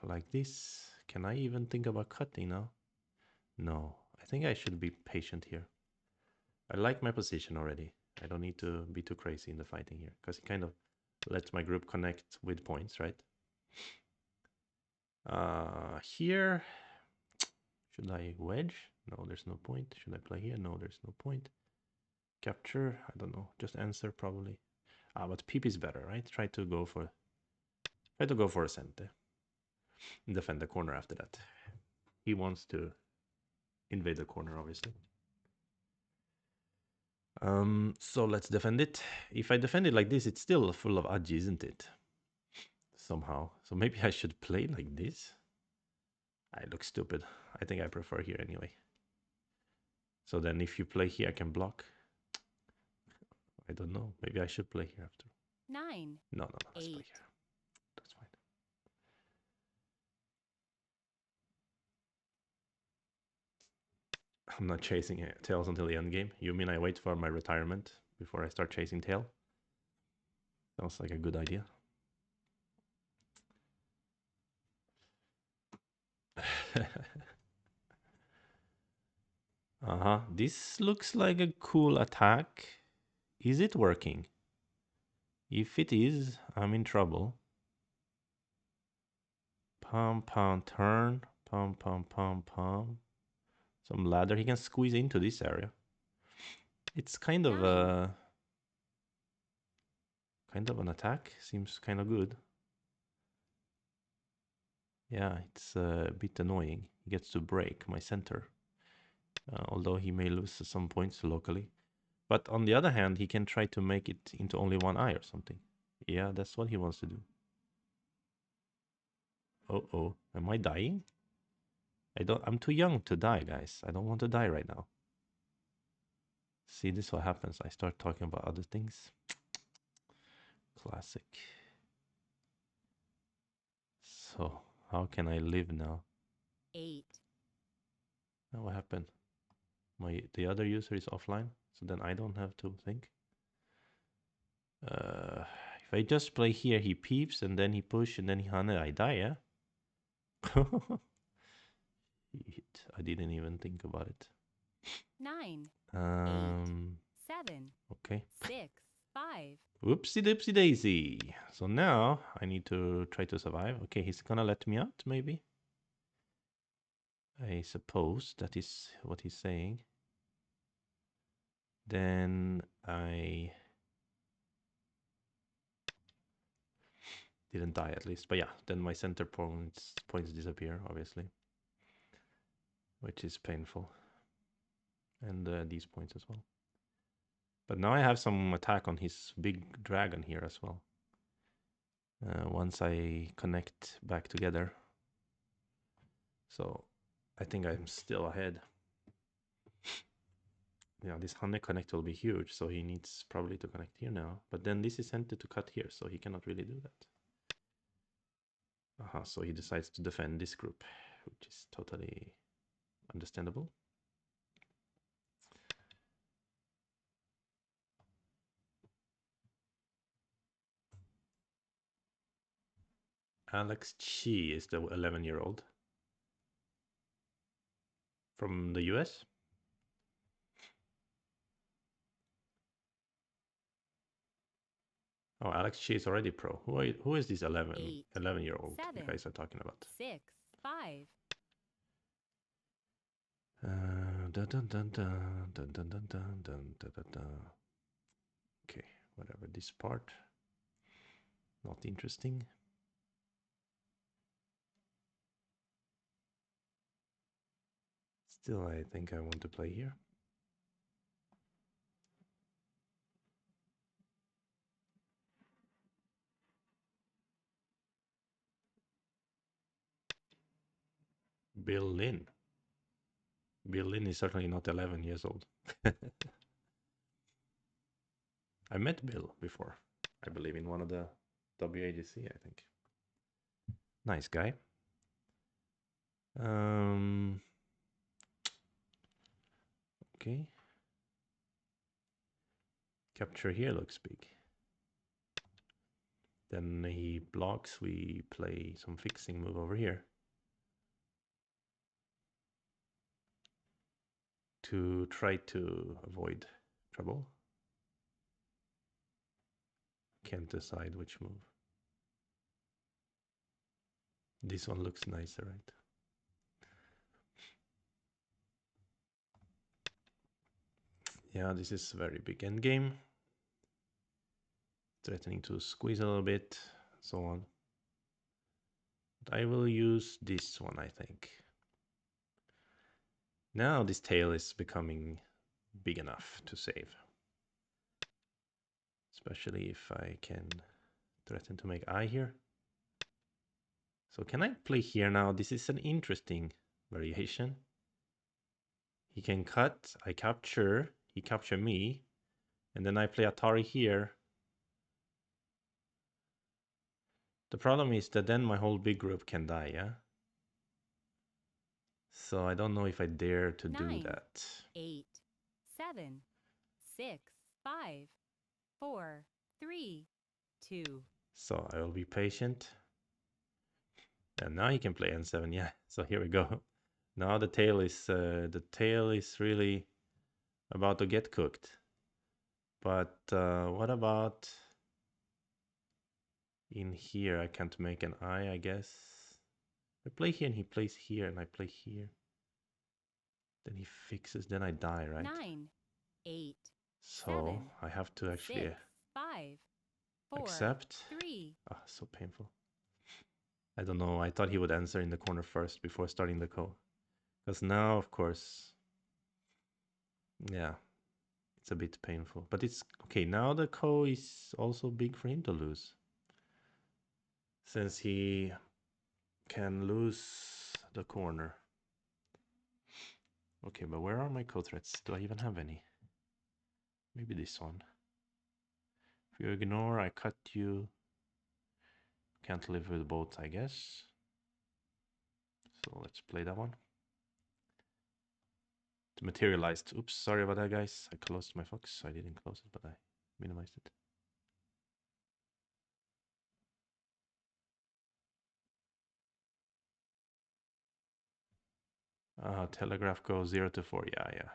A: like this. Can I even think about cutting now? No, I think I should be patient here. I like my position already. I don't need to be too crazy in the fighting here because it kind of lets my group connect with points, right? Here, should I wedge? No, there's no point. Should I play here? No, there's no point. Capture? I don't know. Just answer probably. But peep is better, right? Try to go for a center. Defend the corner after that. He wants to invade the corner, obviously. So let's defend it. If I defend it like this, it's still full of aji, isn't it? somehow. So maybe I should play like this. I look stupid. I think I prefer here anyway. So then if you play here, I can block. I don't know. Maybe I should play here after.
B: 9.
A: No, no, no. Let's play
B: 8.
A: here. That's fine. I'm not chasing tails until the end game. You mean I wait for my retirement before I start chasing tail? Sounds like a good idea. Uh-huh. This looks like a cool attack. Is it working? If it is, I'm in trouble. Pum, pum, turn. Pum, pum, pum, pum. Some ladder. He can squeeze into this area. It's kind of
B: 9.
A: an attack. Seems kind of good. Yeah, it's a bit annoying. He gets to break my center. Although he may lose some points locally. But on the other hand, he can try to make it into only one eye or something. Yeah, that's what he wants to do. Oh, am I dying? I'm too young to die, guys. I don't want to die right now. See, this is what happens. I start talking about other things. Classic. So, how can I live now?
B: 8.
A: Now what happened? The other user is offline, so then I don't have to think. If I just play here, he peeps, and then he push, and then he hunted, I die, yeah? I didn't even think about it.
B: 9. 8.
A: Um,
B: 7.
A: okay.
B: 6. 5.
A: Whoopsie dipsy daisy. So now I need to try to survive. Okay, he's gonna let me out, maybe. I suppose that is what he's saying. Then I didn't die at least. But yeah, then my center points disappear, obviously. Which is painful. And these points as well. But now I have some attack on his big dragon here as well. Once I connect back together. So I think I'm still ahead. Yeah, this honey connect will be huge, so he needs probably to connect here now. But then this is sent to cut here, so he cannot really do that. So he decides to defend this group, which is totally understandable. Alex Chi is the 11-year-old from the US. Oh, Alex Chi is already pro. Who is this 11-year-old you guys are talking about?
B: 6. 5.
A: Okay, whatever. This part, not interesting. Still, I think I want to play here. Bill Lin. Bill Lin is certainly not 11 years old. I met Bill before, I believe, in one of the WAGC, I think. Nice guy. Okay. Capture here looks big. Then he blocks, we play some fixing move over here. To try to avoid trouble. Can't decide which move. This one looks nicer, right? Yeah, this is very big endgame. Threatening to squeeze a little bit, so on. But I will use this one, I think. Now this tail is becoming big enough to save. Especially if I can threaten to make eye here. So can I play here now? This is an interesting variation. He can cut, I capture, he capture me, and then I play Atari here. The problem is that then my whole big group can die, yeah? So I don't know if I dare to do
B: 9,
A: that.
B: 8, 7, 6, 5, 4, 3, 2.
A: So I will be patient. And now he can play N7, yeah. So here we go. Now the tail is really about to get cooked. But what about in here? I can't make an eye, I guess. I play here and he plays here and I play here. Then he fixes, then I die, right?
B: 9, 8,
A: So
B: 7,
A: I have to actually
B: 6, 5, 4,
A: accept.
B: 3.
A: Ah, so painful. I don't know. I thought he would answer in the corner first before starting the ko. Because now, of course, yeah, it's a bit painful. But it's okay. Now the ko is also big for him to lose. Since he can lose the corner. Okay, but where are my ko threats? Do I even have any? Maybe this one. If you ignore, I cut you. Can't live with both, I guess. So let's play that one. It materialized. Oops, sorry about that, guys. I closed my fox. I didn't close it, but I minimized it. Telegraph Go 0 to 4. Yeah.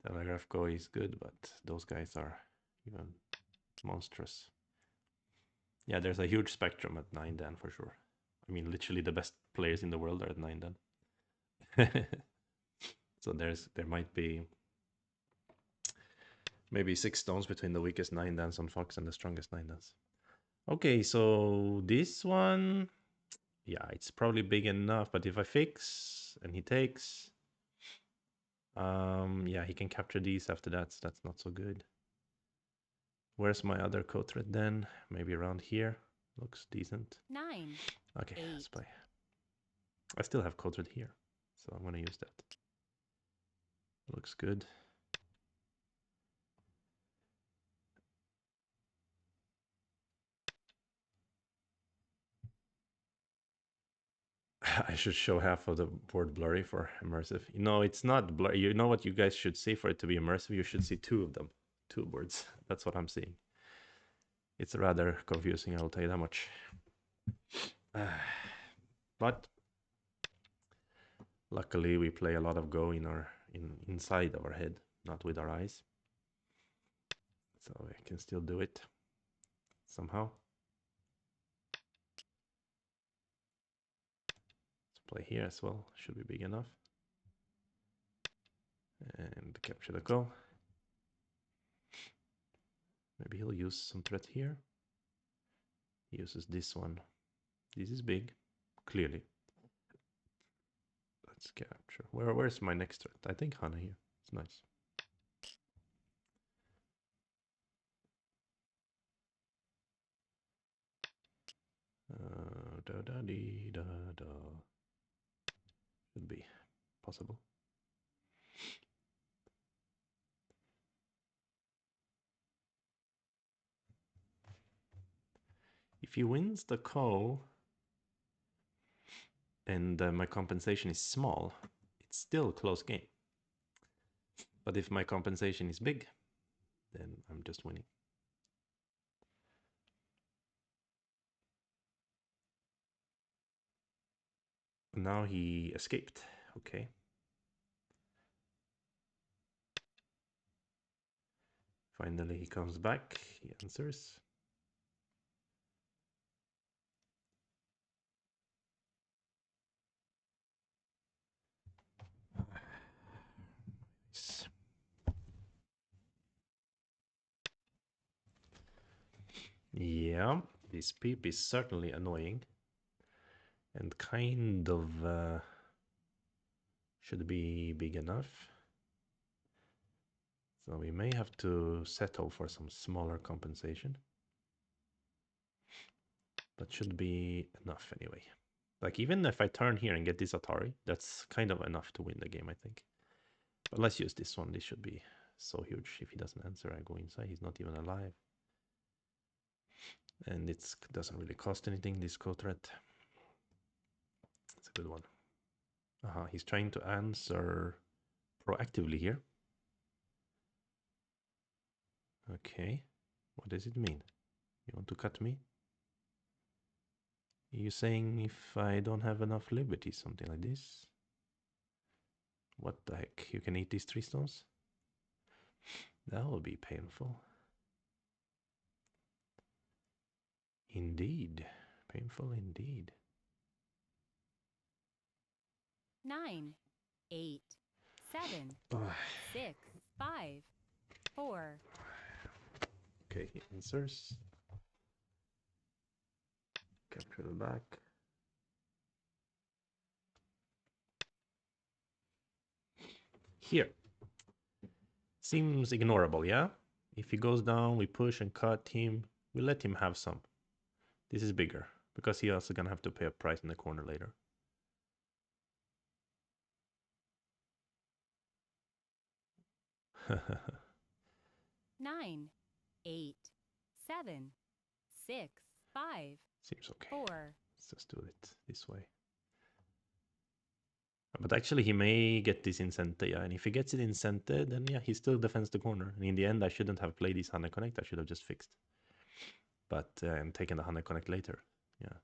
A: Telegraph Go is good, but those guys are even monstrous. Yeah, there's a huge spectrum at 9 dan for sure. I mean, literally the best players in the world are at 9 dan. So there might be maybe 6 stones between the weakest 9 dans on Fox and the strongest 9 dans. Okay, so this one, yeah, it's probably big enough, but if I fix and he takes, yeah, he can capture these after that, so that's not so good. Where's my other ko threat then? Maybe around here. Looks decent.
B: 9.
A: Okay,
B: 8.
A: let's play. I still have ko threat here, so I'm gonna use that. Looks good. I should show half of the board blurry for immersive. No, it's not blurry. You know what you guys should see for it to be immersive? You should see 2 of them. 2 boards. That's what I'm seeing. It's rather confusing, I'll tell you that much. But luckily we play a lot of Go inside our head, not with our eyes. So I can still do it somehow. Let's play here as well. Should be big enough. And capture the Go. Maybe he'll use some threat here. He uses this one. This is big, clearly. Let's capture. Where's my next threat? I think Hana here. It's nice. Da da dee da da. Should be possible. If he wins the ko and my compensation is small, it's still a close game. But if my compensation is big, then I'm just winning. Now he escaped. Okay. Finally, he comes back. He answers. Yeah, this peep is certainly annoying and kind of should be big enough. So we may have to settle for some smaller compensation. That should be enough anyway. Like, even if I turn here and get this Atari, that's kind of enough to win the game, I think. But let's use this one. This should be so huge. If he doesn't answer, I go inside. He's not even alive. And it doesn't really cost anything, this code threat. It's a good one. He's trying to answer proactively here. Okay. What does it mean? You want to cut me? Are you saying if I don't have enough liberty, something like this? What the heck? You can eat these 3 stones? That will be painful. Indeed. Painful indeed.
B: 9, 8, 7, 6, 5, 4.
A: Okay, he answers. Capture the back. Here. Seems ignorable, yeah? If he goes down, we push and cut him. We let him have some. This is bigger, because he also gonna have to pay a price in the corner later.
B: Nine, 8, 7, 6, 5.
A: Seems okay.
B: 4.
A: Let's just do it this way. But actually, he may get this in center, yeah. And if he gets it in center, then yeah, he still defends the corner. And in the end, I shouldn't have played this Hana Connect. I should have just fixed. But I'm taking the Hana Connect later, yeah.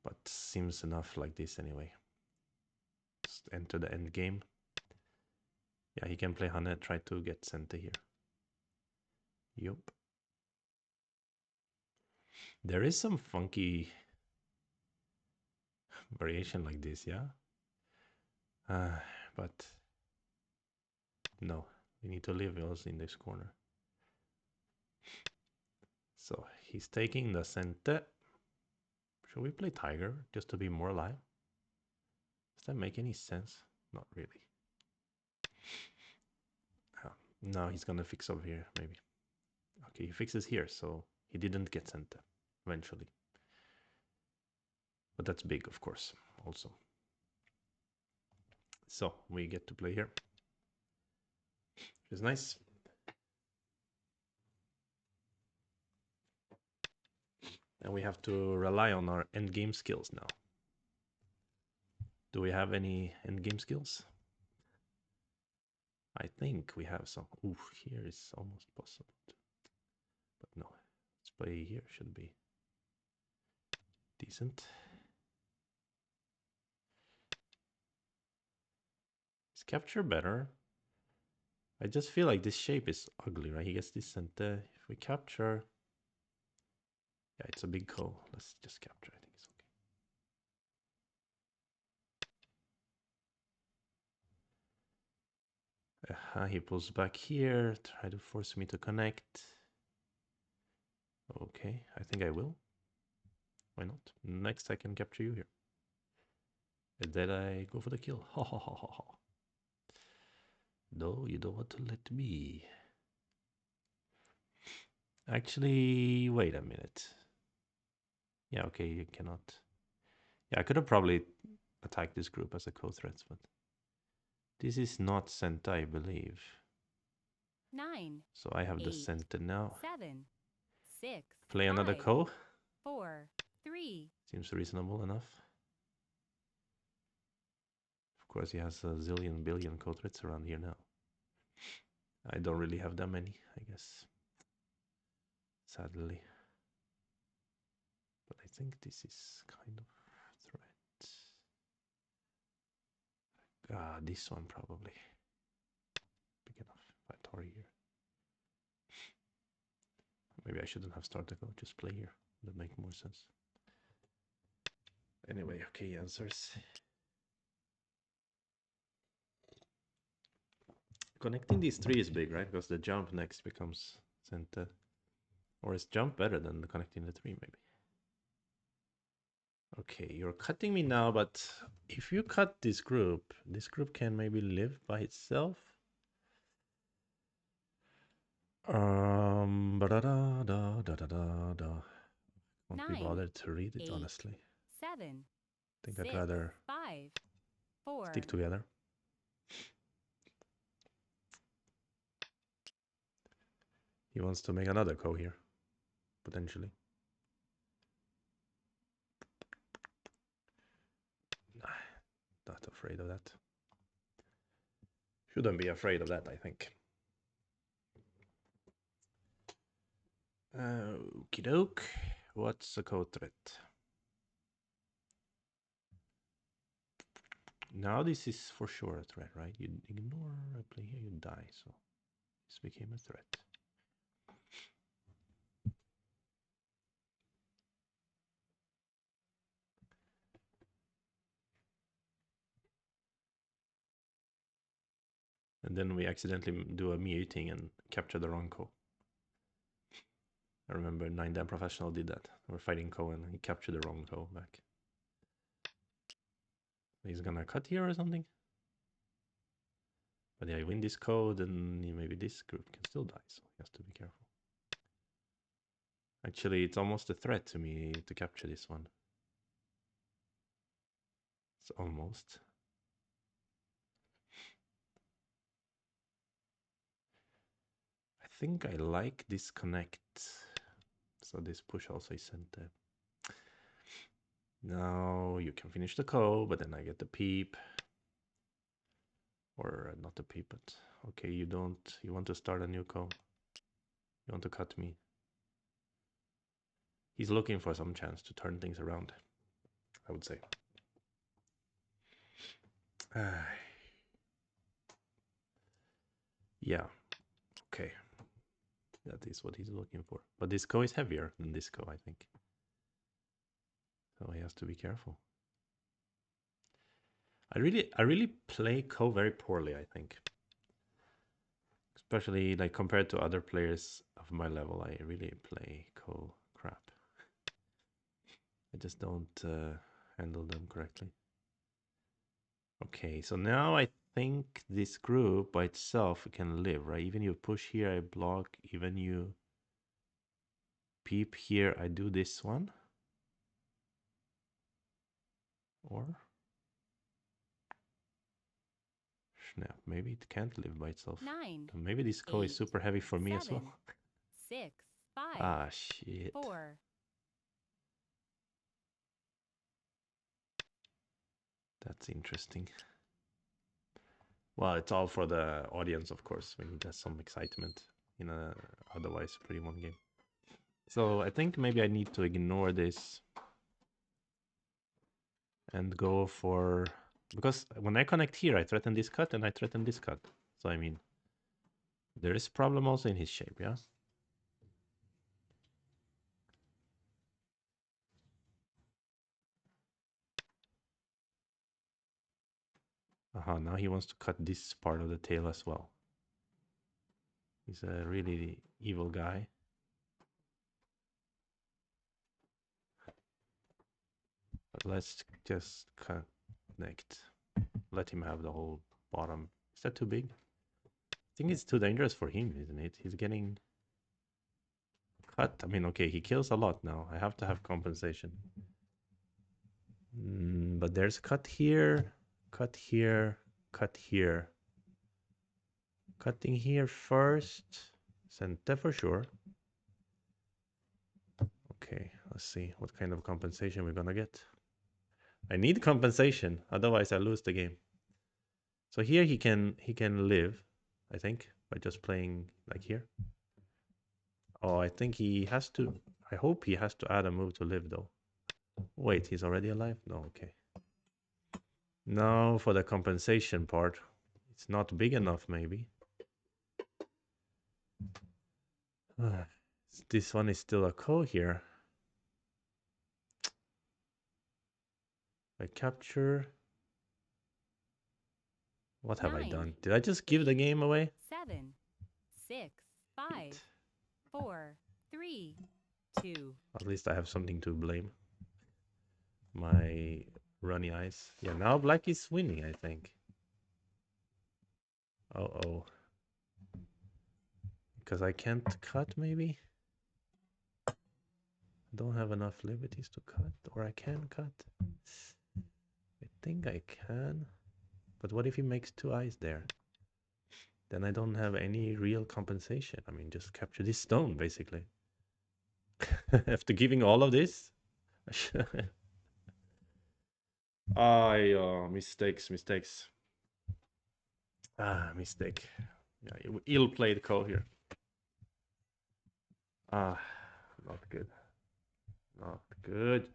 A: But seems enough like this anyway. Just enter the end game. Yeah, he can play Hana, try to get center here. Yup. There is some funky variation like this, yeah? But no, we need to leave yours in this corner. So he's taking the center. Should we play Tiger just to be more alive? Does that make any sense? Not really. No, he's gonna fix over here, maybe. Okay, he fixes here, so he didn't get center eventually. But that's big, of course, also. So we get to play here. Which is nice. And we have to rely on our endgame skills now. Do we have any endgame skills? I think we have some. Ooh, here is almost possible. But no, let's play here. Should be decent. Is capture better? I just feel like this shape is ugly, right? He gets this center. If we capture, yeah, it's a big call. Let's just capture. I think it's okay. He pulls back here. Try to force me to connect. Okay, I think I will. Why not? Next, I can capture you here. And then I go for the kill. Ha ha ha ha ha. No, you don't want to let me. Actually, wait a minute. Yeah, okay, you cannot. Yeah, I could have probably attacked this group as a co-threat, but this is not Senta, I believe.
B: 9.
A: So I have
B: 8,
A: the Senta now.
B: 7, 6.
A: Play another
B: 5,
A: co.
B: 4, 3.
A: Seems reasonable enough. Of course, he has a zillion billion co-threats around here now. I don't really have that many, I guess. Sadly. But I think this is kind of threat. This one probably. Big enough. If I tar here. Maybe I shouldn't have started go, just play here. That make more sense. Anyway, okay, answers. Connecting these 3 is big, right? Because the jump next becomes center. Or is jump better than connecting the 3, maybe? Okay, you're cutting me now, but if you cut this group can maybe live by itself. Da da da da da da da. Won't be
B: 9,
A: bothered to read it,
B: 8,
A: honestly.
B: 7,
A: I think
B: 6,
A: I'd rather
B: 5, 4,
A: stick together. He wants to make another co here, potentially. Not afraid of that. Shouldn't be afraid of that, I think. Okie doke. What's a co threat? Now this is for sure a threat, right? You ignore a play here, you die. So this became a threat. And then we accidentally do a meeting and capture the wrong co. I remember 9Dan Professional did that. We're fighting co and he captured the wrong co back. He's gonna cut here or something. But yeah, you win this code and maybe this group can still die, so he has to be careful. Actually, it's almost a threat to me to capture this one. It's almost. I think I like disconnect. So this push also is sent there. Now you can finish the code, but then I get the peep. Or not the peep, but okay, you don't. You want to start a new code. You want to cut me. He's looking for some chance to turn things around, I would say. Yeah, okay. That is what he's looking for. But this co is heavier than this co, I think. So he has to be careful. I really play co very poorly, I think. Especially like compared to other players of my level, I really play co crap. I just don't handle them correctly. Okay, so now I think this group by itself can live, right? Even you push here, I block. Even you peep here, I do this one. Or snap, maybe it can't live by itself.
B: 9,
A: Maybe this co is super heavy for me
B: 7,
A: as well.
B: 6, 5,
A: Ah, shit.
B: 4.
A: That's interesting. Well, it's all for the audience, of course. We need some excitement in a otherwise pretty one game. So I think maybe I need to ignore this and go for... Because when I connect here, I threaten this cut and I threaten this cut. So I mean, there is problem also in his shape, yeah? Now he wants to cut this part of the tail as well. He's a really evil guy. But let's just connect. Let him have the whole bottom. Is that too big? I think it's too dangerous for him, isn't it? He's getting cut. I mean, okay, he kills a lot now. I have to have compensation. But there's cut here, cut here, cut here. Cutting here first. Center for sure. Okay, let's see what kind of compensation we're gonna get. I need compensation, otherwise I lose the game. So here he can live, I think, by just playing like here. Oh, I think he has to... I hope he has to add a move to live, though. Wait, he's already alive? No, okay. Now for the compensation part. It's not big enough, maybe. This one is still a co here. I capture... What have I done? Did I just give the game away?
B: 7, 6, 5, 4, 3, 2.
A: At least I have something to blame. My runny eyes. Yeah, now black is winning, I think. Oh. Because I can't cut, maybe? I don't have enough liberties to cut, or I can cut. I think I can. But what if he makes 2 eyes there? Then I don't have any real compensation. I mean, just capture this stone, basically. After giving all of this? Mistakes. Mistake. Yeah, ill-played call here. Not good. Not good.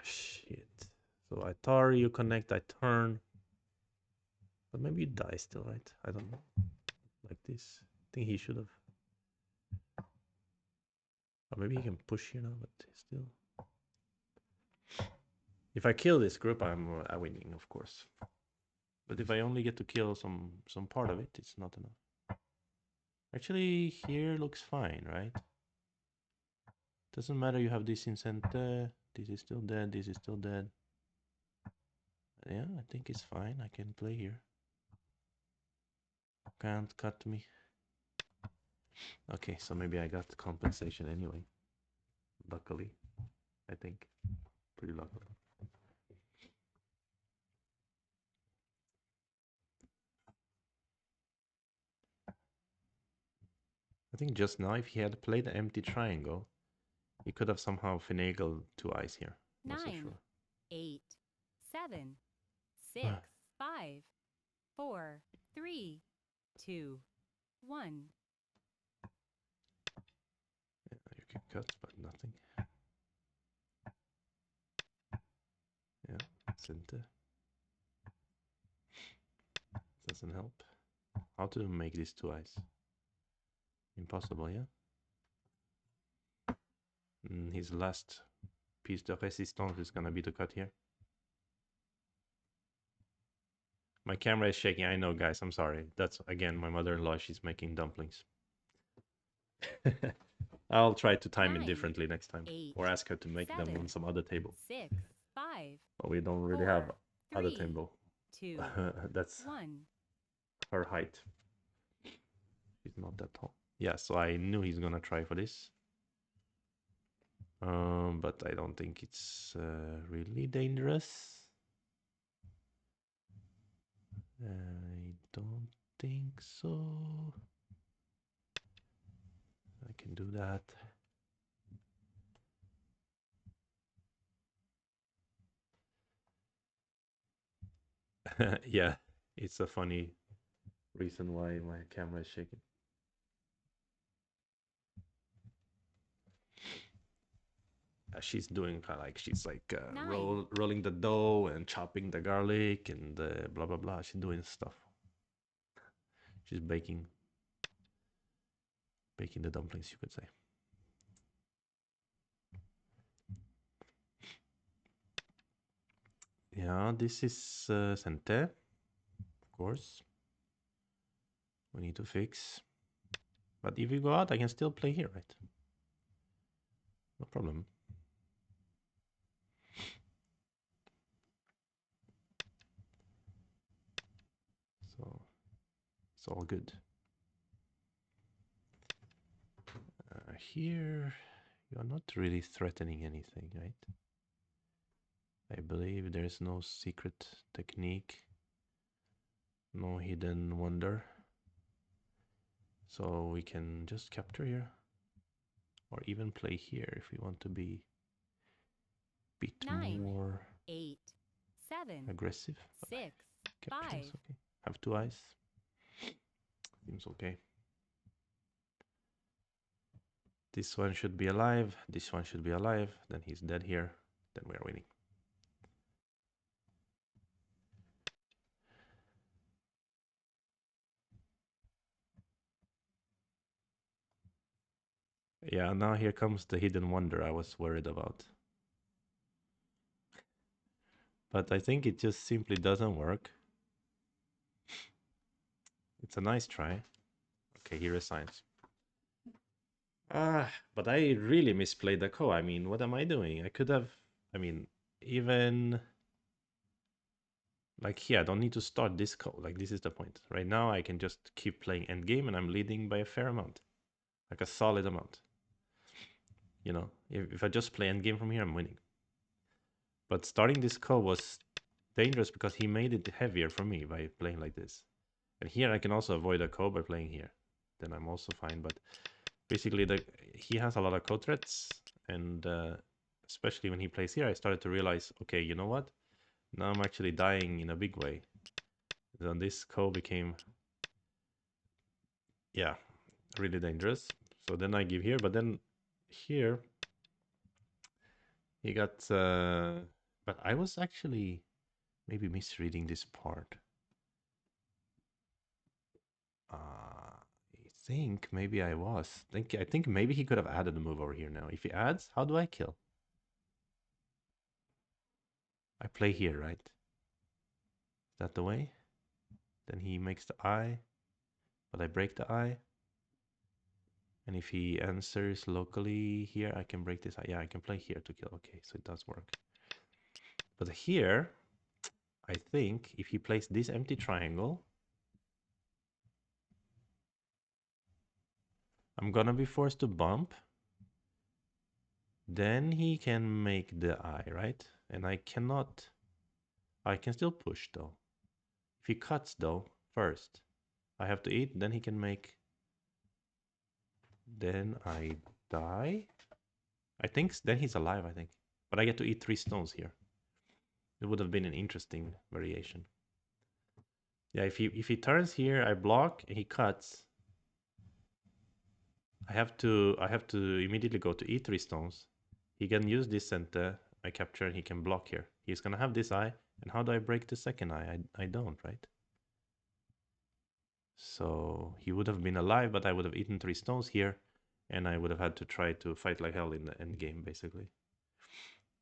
A: Shit. So I Atari, you connect, I turn. But maybe you die still, right? I don't know. Like this. I think he should have. Or maybe he can push here now, but still. If I kill this group, I'm winning, of course. But if I only get to kill some part of it, it's not enough. Actually, here looks fine, right? Doesn't matter you have this in center. This is still dead. This is still dead. Yeah, I think it's fine. I can play here. Can't cut me. Okay, so maybe I got compensation anyway. Luckily, I think. Pretty luckily. I think just now, if he had played the empty triangle, he could have somehow finagled 2 eyes here. Not so
B: 9,
A: sure.
B: 8, 7, 6, 5, 4, 3, 2, 1.
A: Yeah, you can cut, but nothing. Yeah, center. Doesn't help. How to make these 2 eyes? Impossible, yeah? His last piece de resistance is gonna be to cut here. My camera is shaking. I know, guys. I'm sorry. That's, again, my mother-in-law. She's making dumplings. I'll try to time
B: 9,
A: it differently next time.
B: 8,
A: or ask her to make
B: 7,
A: them on some other table.
B: 6, 5,
A: But we don't really
B: 4,
A: have other
B: 3,
A: table.
B: 2,
A: That's
B: 1.
A: her height. She's not that tall. Yeah, so I knew he's gonna try for this. But I don't think it's really dangerous. I don't think so. I can do that. Yeah, it's a funny reason why my camera is shaking. She's doing kind of like she's like rolling the dough and chopping the garlic and blah blah blah. She's doing stuff. She's baking the dumplings, you could say. Yeah, this is Sente, of course. We need to fix. But if we go out, I can still play here, right? No problem. So it's all good. Here, you are not really threatening anything, right? I believe there's no secret technique, no hidden wonder. So we can just capture here, or even play here if we want to be a bit
B: 9,
A: more
B: 8, 7,
A: aggressive.
B: 6,
A: Capture
B: 5.
A: this, okay. Have 2 eyes. Seems okay. This one should be alive. This one should be alive. Then he's dead here. Then we are winning. Yeah, now here comes the hidden wonder I was worried about. But I think it just simply doesn't work. It's a nice try. Okay, he resigns. But I really misplayed the ko. I mean, what am I doing? I could have, I mean, even Like here, I don't need to start this code. Like this is the point. Right now, I can just keep playing endgame, and I'm leading by a fair amount, like a solid amount. You know, if I just play endgame from here, I'm winning. But starting this code was dangerous because he made it heavier for me by playing like this. And here I can also avoid a code by playing here. Then I'm also fine. But basically, he has a lot of code threats, and especially when he plays here, I started to realize, okay, you know what? Now I'm actually dying in a big way. Then this code became, yeah, really dangerous. So then I give here, but then here he got, but I was actually maybe misreading this part. I think maybe I was. I think maybe he could have added a move over here now. If he adds, how do I kill? I play here, right? Is that the way? Then he makes the eye, but I break the eye. And if he answers locally here, I can break this eye. Yeah, I can play here to kill. Okay, so it does work. But here, I think if he plays this empty triangle, I'm gonna be forced to bump. Then he can make the eye, right? And I cannot... I can still push, though. If he cuts, though, first, I have to eat, then he can make... Then I die? I think then he's alive, I think. But I get to eat 3 stones here. It would have been an interesting variation. Yeah, if he turns here, I block, and he cuts. I have to immediately go to E3 stones. He can use this and I capture and he can block here. He's gonna have this eye, and how do I break the second eye? I don't, right? So he would have been alive, but I would have eaten 3 stones here, and I would have had to try to fight like hell in the end game, basically.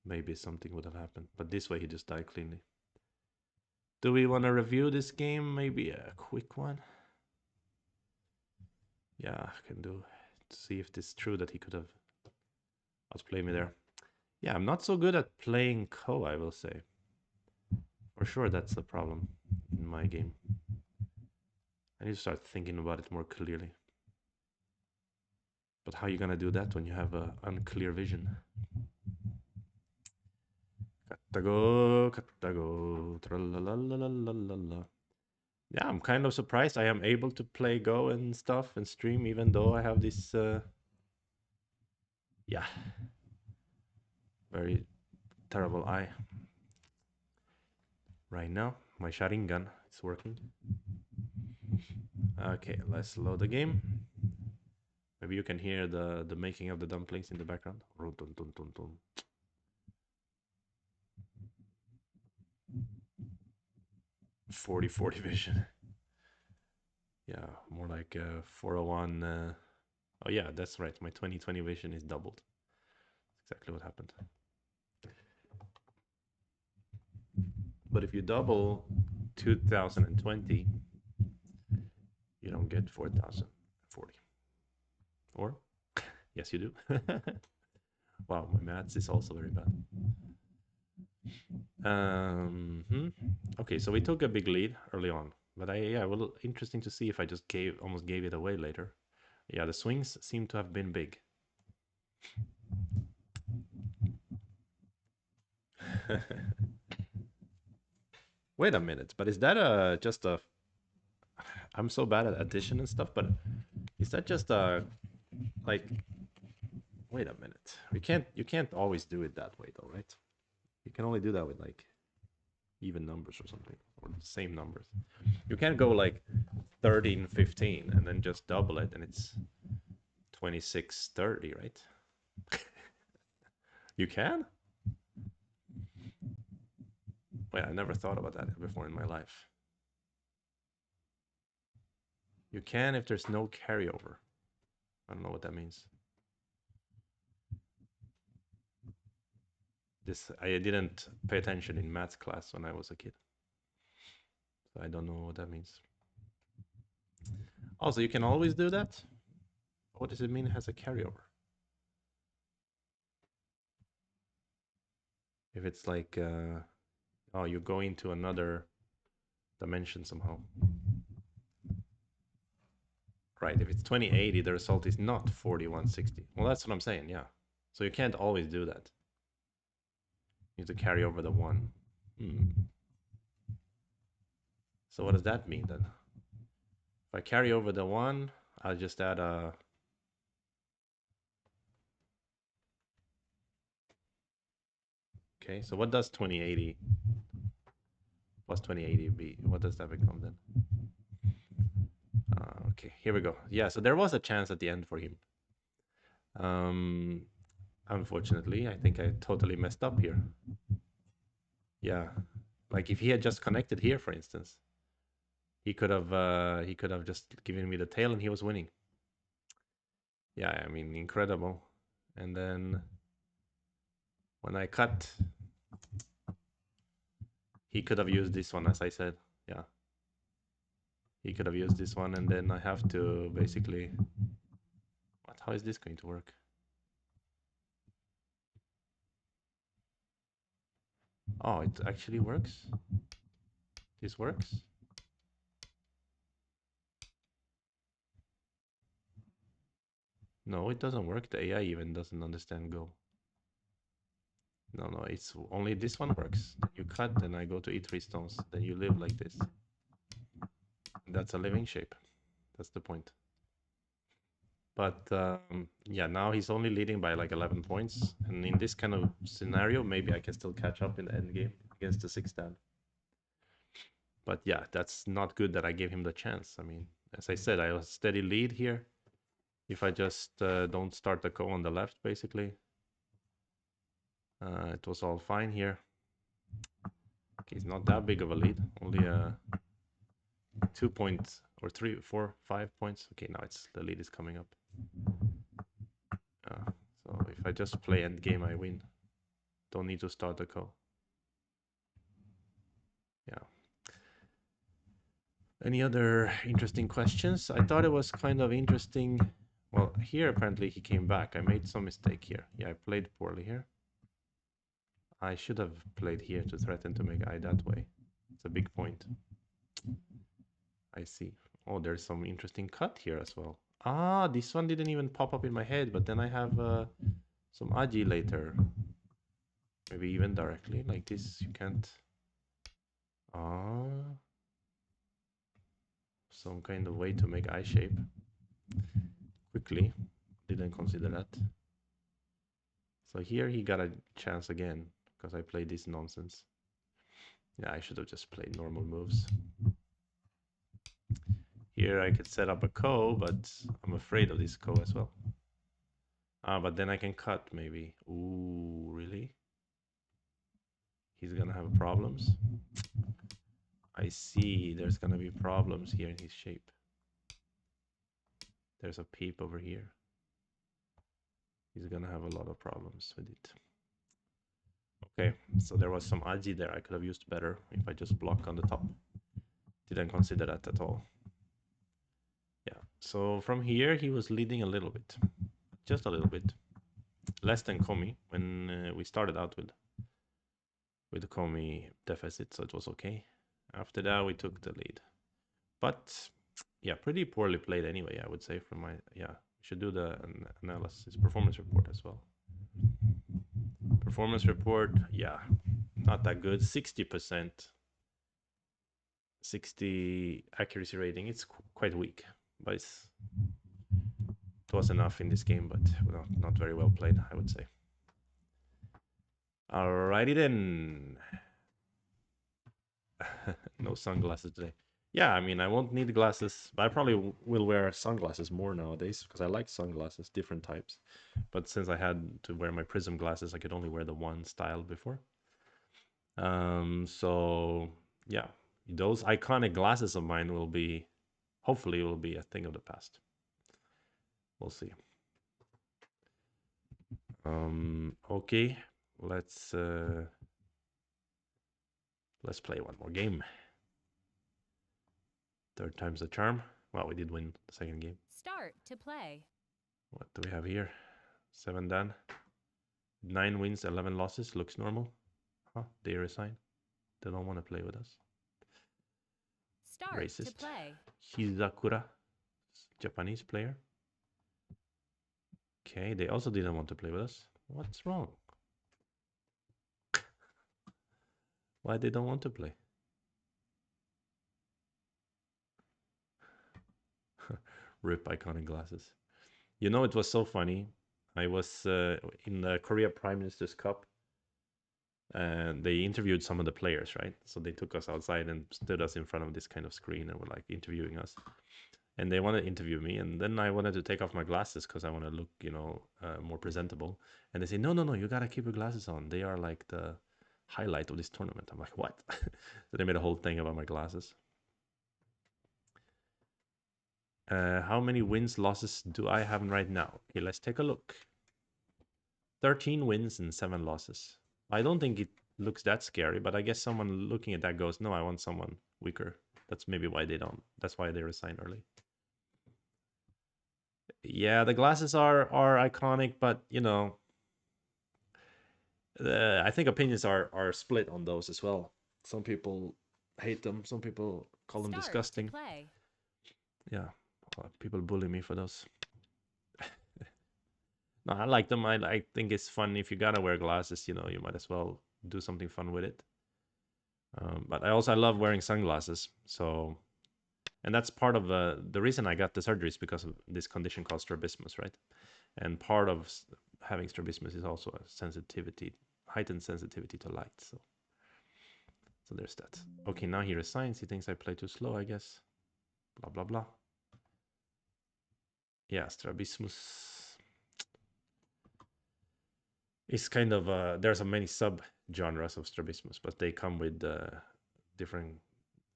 A: Maybe something would have happened, but this way he just died cleanly. Do we want to review this game? Maybe a quick one? Yeah, I can do. See if it's true that he could have outplayed me there. Yeah, I'm not so good at playing Ko, I will say. For sure, that's a problem in my game. I need to start thinking about it more clearly. But how are you gonna do that when you have an unclear vision? Katago, katago, tralalalalalalala. Yeah, I'm kind of surprised I am able to play Go and stuff and stream even though I have this, yeah, very terrible eye. Right now, my Sharingan is working. Okay, let's load the game. Maybe you can hear the making of the dumplings in the background. 40/40 vision. Yeah, more like 401. Oh yeah, that's right. My 20/20 vision is doubled. That's exactly what happened. But if you double 2020, you don't get 4040. Or yes, you do. Wow, my maths is also very bad. Okay, so we took a big lead early on, but yeah, well, interesting to see if I just almost gave it away later. Yeah, the swings seem to have been big. Wait a minute, but is that just a... I'm so bad at addition and stuff, but is that just a like... Wait a minute. You can't always do it that way though, right? You can only do that with like even numbers or something, or the same numbers. You can't go like 13, 15 and then just double it and it's 26, 30, right? You can? Wait, I never thought about that before in my life. You can if there's no carryover. I don't know what that means. This I didn't pay attention in math class when I was a kid. So I don't know what that means. Also, you can always do that? What does it mean it has a carryover? If it's like, oh, you go into another dimension somehow. Right, if it's 2080, the result is not 4160. Well, that's what I'm saying, yeah. So you can't always do that. You need to carry over the 1. So what does that mean then? If I carry over the 1, I'll just add a... Okay, so what does 2080 plus 2080 be? What does that become then? Okay, here we go. Yeah, so there was a chance at the end for him. Unfortunately, I think I totally messed up here. Yeah, like if he had just connected here, for instance, he could have just given me the tail and he was winning. Yeah, I mean, incredible. And then when I cut, he could have used this one, as I said. Yeah, he could have used this one, and then I have to basically... What? How is this going to work? Oh, it actually works. This works. No, it doesn't work. The AI even doesn't understand Go. No, it's only this one works. You cut, then I go to eat 3 stones. Then you live like this. That's a living shape. That's the point. But yeah, now he's only leading by like 11 points. And in this kind of scenario, maybe I can still catch up in the end game against the 6 Dan. But yeah, that's not good that I gave him the chance. I mean, as I said, I have a steady lead here. If I just don't start the co on the left, basically, it was all fine here. Okay, it's not that big of a lead. Only 2 points or 3, 4, 5 points. Okay, now the lead is coming up. So if I just play endgame, I win. Don't need to start the co. Yeah. Any other interesting questions? I thought it was kind of interesting. Well, here apparently he came back. I made some mistake here. Yeah, I played poorly here. I should have played here to threaten to make I that way. It's a big point. I see. Oh, there's some interesting cut here as well. Ah, this one didn't even pop up in my head, but then I have some Aji later. Maybe even directly, like this, you can't... Ah. Some kind of way to make eye shape. Quickly. Didn't consider that. So here he got a chance again, because I played this nonsense. Yeah, I should have just played normal moves. Here I could set up a ko, but I'm afraid of this ko as well. But then I can cut, maybe. Ooh, really? He's gonna have problems. I see, there's gonna be problems here in his shape. There's a peep over here. He's gonna have a lot of problems with it. Okay, so there was some aji there I could have used better if I just block on the top. Didn't consider that at all. Yeah, so from here he was leading a little bit. Just a little bit. Less than Komi when we started out with the Komi deficit, so it was okay. After that we took the lead. But yeah, pretty poorly played anyway, I would say from my... Yeah, we should do the analysis, performance report as well. Performance report, yeah, not that good. 60%. 60 accuracy rating. It's quite weak, but it was enough in this game, but not very well played, I would say. Alrighty then. No sunglasses today. Yeah, I mean, I won't need glasses, but I probably will wear sunglasses more nowadays because I like sunglasses, different types. But since I had to wear my prism glasses, I could only wear the one style before. So yeah, those iconic glasses of mine will be, hopefully, will be a thing of the past. We'll see. Okay, let's play one more game. Third time's the charm. Well, we did win the second game.
B: Start to play.
A: What do we have here? 7 Dan. 9 wins, 11 losses. Looks normal. Huh? They resign. They don't want to play with us.
B: Start to
A: Racist.
B: play.
A: Hizakura, Japanese player. Okay, they also didn't want to play with us. What's wrong? Why they don't want to play? Rip iconic glasses. You know, it was so funny. I was in the Korea Prime Minister's Cup, and they interviewed some of the players, right? So they took us outside and stood us in front of this kind of screen and were like interviewing us. And they wanted to interview me, and then I wanted to take off my glasses because I want to look, more presentable. And they say, no, no, no, you gotta keep your glasses on. They are like the highlight of this tournament. I'm like, what? So they made a whole thing about my glasses. How many wins, losses do I have right now? Okay, let's take a look. 13 wins and 7 losses. I don't think it looks that scary, but I guess someone looking at that goes, no, I want someone weaker. That's maybe why they don't. That's why they resign early. Yeah, the glasses are iconic, but I think opinions are split on those as well. Some people hate them. Some people call them
B: Start to
A: disgusting.
B: play.
A: Yeah, people bully me for those. No, I like them. I think it's fun. If you gotta wear glasses, you might as well do something fun with it. But I love wearing sunglasses. So, and that's part of the reason I got the surgery is because of this condition called strabismus, right? And part of having strabismus is also a heightened sensitivity to light. So there's that. Okay, now he resigns. He thinks I play too slow, I guess. Blah blah blah. Yeah, strabismus is kind of there's a many sub genres of strabismus, but they come with different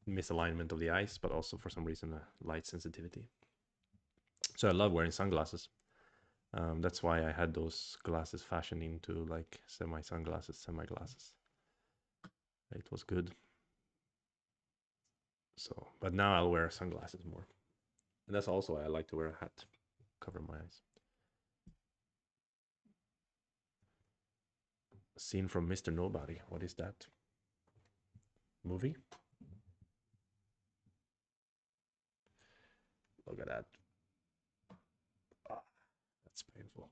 A: misalignment of the eyes, but also for some reason light sensitivity. So I love wearing sunglasses. That's why I had those glasses fashioned into like semi-sunglasses, semi-glasses. It was good. So, but now I'll wear sunglasses more. And that's also why I like to wear a hat, cover my eyes. Scene from Mr. Nobody. What is that? Movie? Look at that. Ah, that's painful.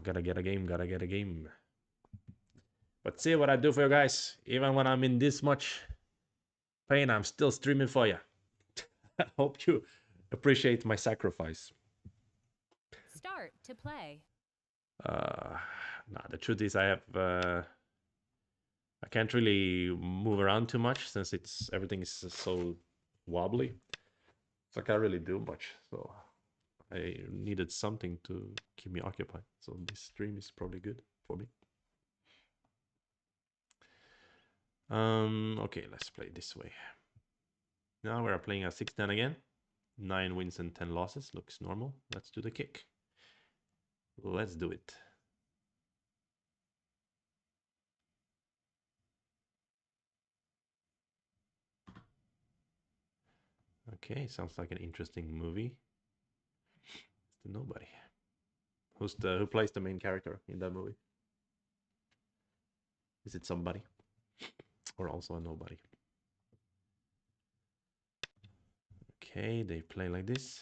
A: Gotta get a game, gotta get a game. But see what I do for you guys. Even when I'm in this much pain, I'm still streaming for you. I hope you appreciate my sacrifice.
B: Start to play.
A: The truth is I can't really move around too much since everything is so wobbly. So I can't really do much. So I needed something to keep me occupied. So this stream is probably good for me. Okay, let's play this way. Now we're playing a 6-10 again. 9 wins and 10 losses. Looks normal. Let's do the kick. Let's do it. Okay, sounds like an interesting movie. It's the Nobody. Who plays the main character in that movie? Is it somebody? Or also a nobody? Okay, they play like this.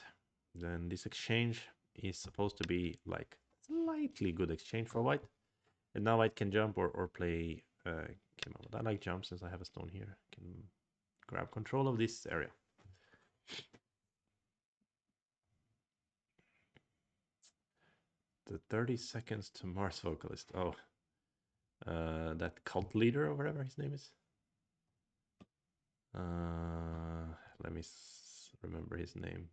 A: Then this exchange is supposed to be like slightly good exchange for white. And now white can jump or play but I like jump since I have a stone here. Can grab control of this area. The 30 seconds to Mars vocalist. Oh, that cult leader or whatever his name is. Let me remember his name.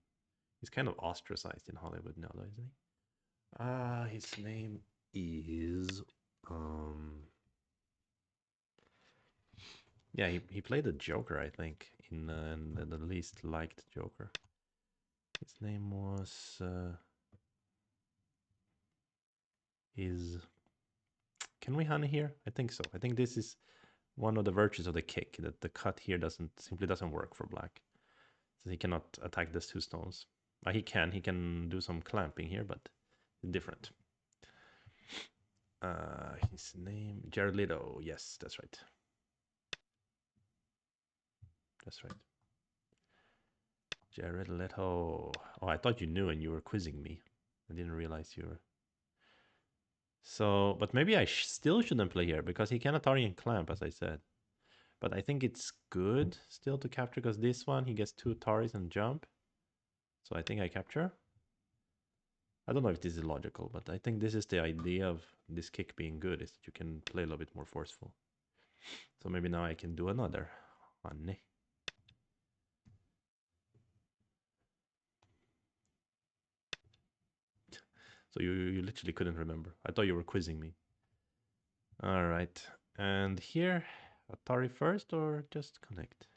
A: He's kind of ostracized in Hollywood now, though, isn't he? His name is yeah, he played the Joker, I think, in the least liked Joker. His name was is can we honey here? I think so. I think this is one of the virtues of the kick, that the cut here simply doesn't work for black. So he cannot attack these 2 stones. He can do some clamping here, but different. His name, Jared Leto. Yes, that's right. That's right. Jared Leto. Oh, I thought you knew and you were quizzing me. I didn't realize you were. So, but maybe I still shouldn't play here because he can Atari and clamp, as I said. But I think it's good still to capture because this one he gets 2 Ataris and jump. So I think I capture. I don't know if this is logical, but I think this is the idea of this kick being good, is that you can play a little bit more forceful. So maybe now I can do another. Honey. So you literally couldn't remember. I thought you were quizzing me. All right. And here, Atari first or just connect?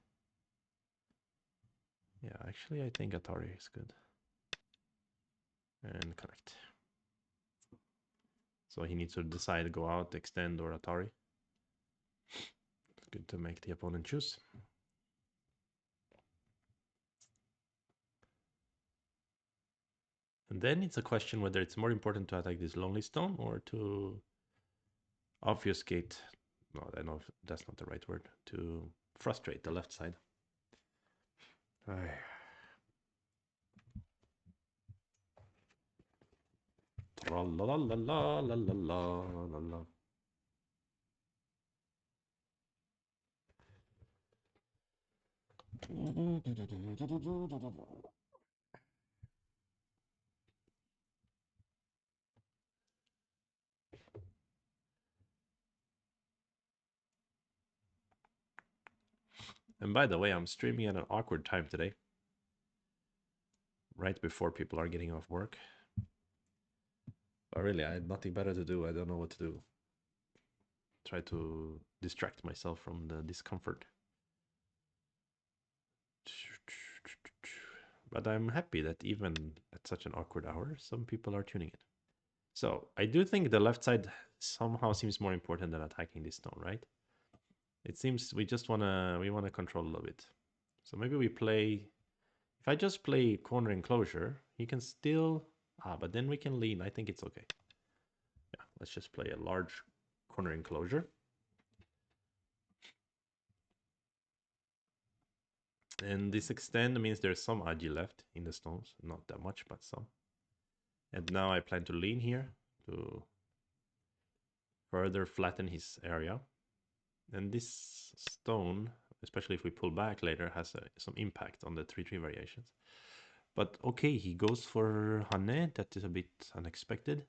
A: Yeah, actually I think Atari is good. And connect. So he needs to decide go out, extend, or Atari. It's good to make the opponent choose. And then it's a question whether it's more important to attack this lonely stone or to obfuscate. No, I know that's not the right word. To frustrate the left side. La la la la la la la la. And by the way, I'm streaming at an awkward time today, right before people are getting off work. But really, I had nothing better to do. I don't know what to do. Try to distract myself from the discomfort. But I'm happy that even at such an awkward hour, some people are tuning in. So I do think the left side somehow seems more important than attacking this stone, right? It seems we wanna control a little bit. So maybe we play. If I just play corner enclosure, he can still. But then we can lean. I think it's okay. Yeah, let's just play a large corner enclosure. And this extend means there's some agi left in the stones. Not that much, but some. And now I plan to lean here to further flatten his area. And this stone, especially if we pull back later, has some impact on the 3-3 variations. But okay, he goes for Hane. That is a bit unexpected.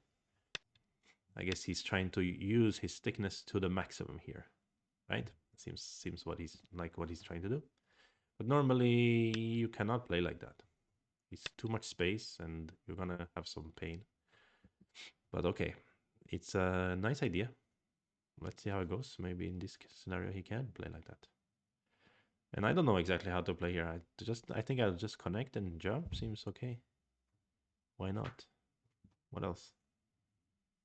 A: I guess he's trying to use his thickness to the maximum here, right? Seems what he's trying to do. But normally you cannot play like that. It's too much space and you're gonna have some pain. But okay, it's a nice idea. Let's see how it goes. Maybe in this scenario he can play like that. And I don't know exactly how to play here. I think I'll just connect and jump. Seems okay. Why not? What else?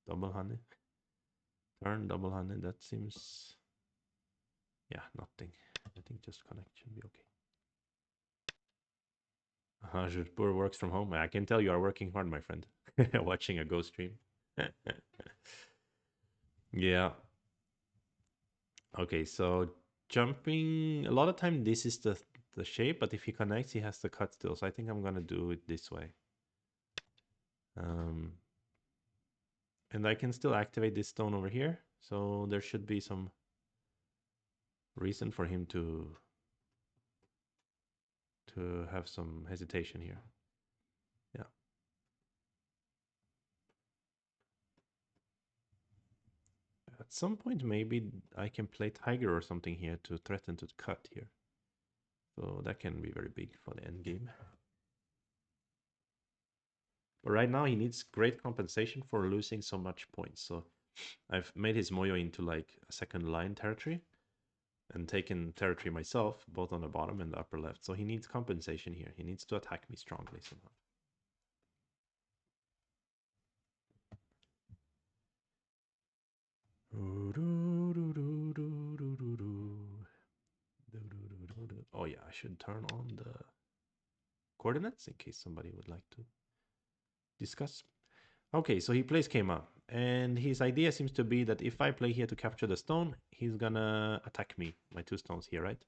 A: Double handed. Turn double handed. That seems. Yeah, nothing. I think just connect should be okay. Jodhpur works from home. I can tell you are working hard, my friend. Watching a ghost stream. Yeah. Okay, so jumping. A lot of time this is the shape, but if he connects, he has to cut still. So I think I'm gonna do it this way. And I can still activate this stone over here. So there should be some reason for him to have some hesitation here. Yeah. At some point, maybe I can play tiger or something here to threaten to cut here. So that can be very big for the end game. But right now he needs great compensation for losing so much points. So I've made his Moyo into like a second line territory and taken territory myself, both on the bottom and the upper left. So he needs compensation here. He needs to attack me strongly somehow. Oh yeah, I should turn on the coordinates in case somebody would like to discuss. Okay, so he plays Kema, and his idea seems to be that if I play here to capture the stone, he's gonna attack me, my 2 stones here, right?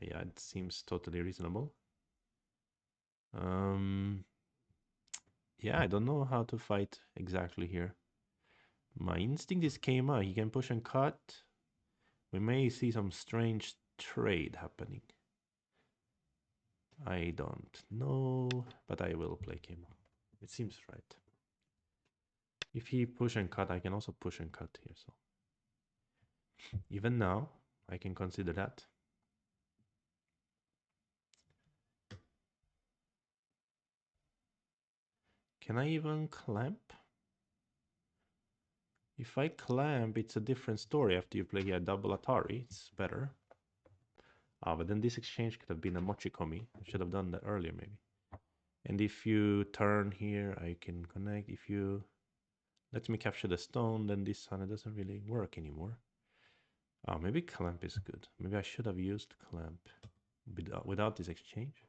A: Yeah, it seems totally reasonable. Yeah, I don't know how to fight exactly here. My instinct is Kema. He can push and cut. We may see some strange trade happening. I don't know, but I will play Kema. It seems right. If he push and cut, I can also push and cut here. So even now, I can consider that. Can I even clamp? If I clamp, it's a different story. After you play a double Atari, it's better. Ah, but then this exchange could have been a Mochikomi. I should have done that earlier, maybe. And if you turn here, I can connect. If you let me capture the stone, then this Hana doesn't really work anymore. Oh, maybe clamp is good. Maybe I should have used clamp without this exchange.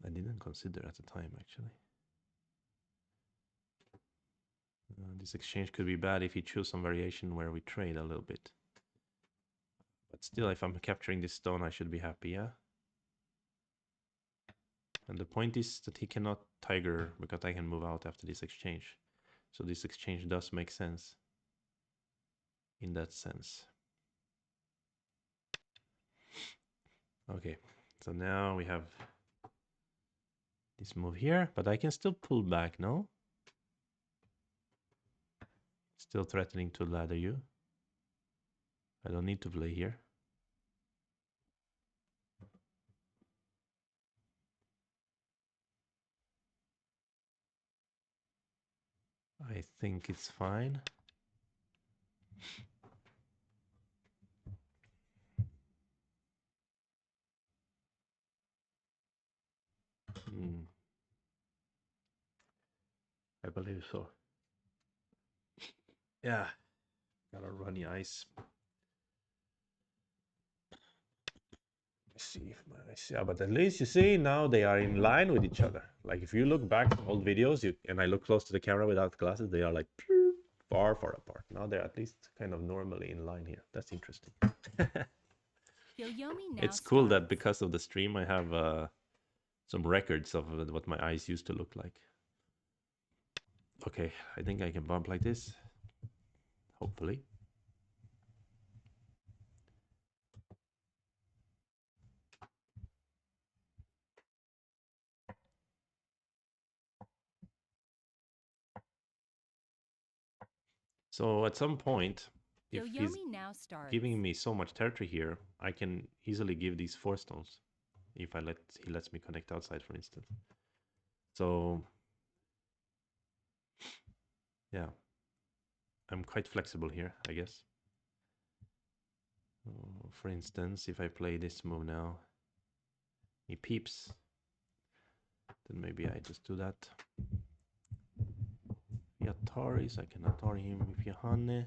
A: I didn't consider at the time, actually. This exchange could be bad if you choose some variation where we trade a little bit. But still, if I'm capturing this stone, I should be happy, yeah? And the point is that he cannot tiger because I can move out after this exchange. So this exchange does make sense in that sense. Okay, so now we have this move here, but I can still pull back, no? Still threatening to ladder you. I don't need to play here. I think it's fine. I believe so. Yeah, got a runny ice. See if my eyes, yeah, but at least you see now they are in line with each other. Like if you look back to old videos, and I look close to the camera without glasses, they are like far apart. Now they're at least kind of normally in line here. That's interesting. It's cool that because of the stream, I have some records of what my eyes used to look like. Okay, I think I can bump like this. Hopefully. So at some point, if he's giving me so much territory here, I can easily give these 4 stones if he lets me connect outside, for instance. So yeah, I'm quite flexible here, I guess. For instance, if I play this move now, he peeps, then maybe I just do that. If he Ataris, I can Atari him. If he Hane,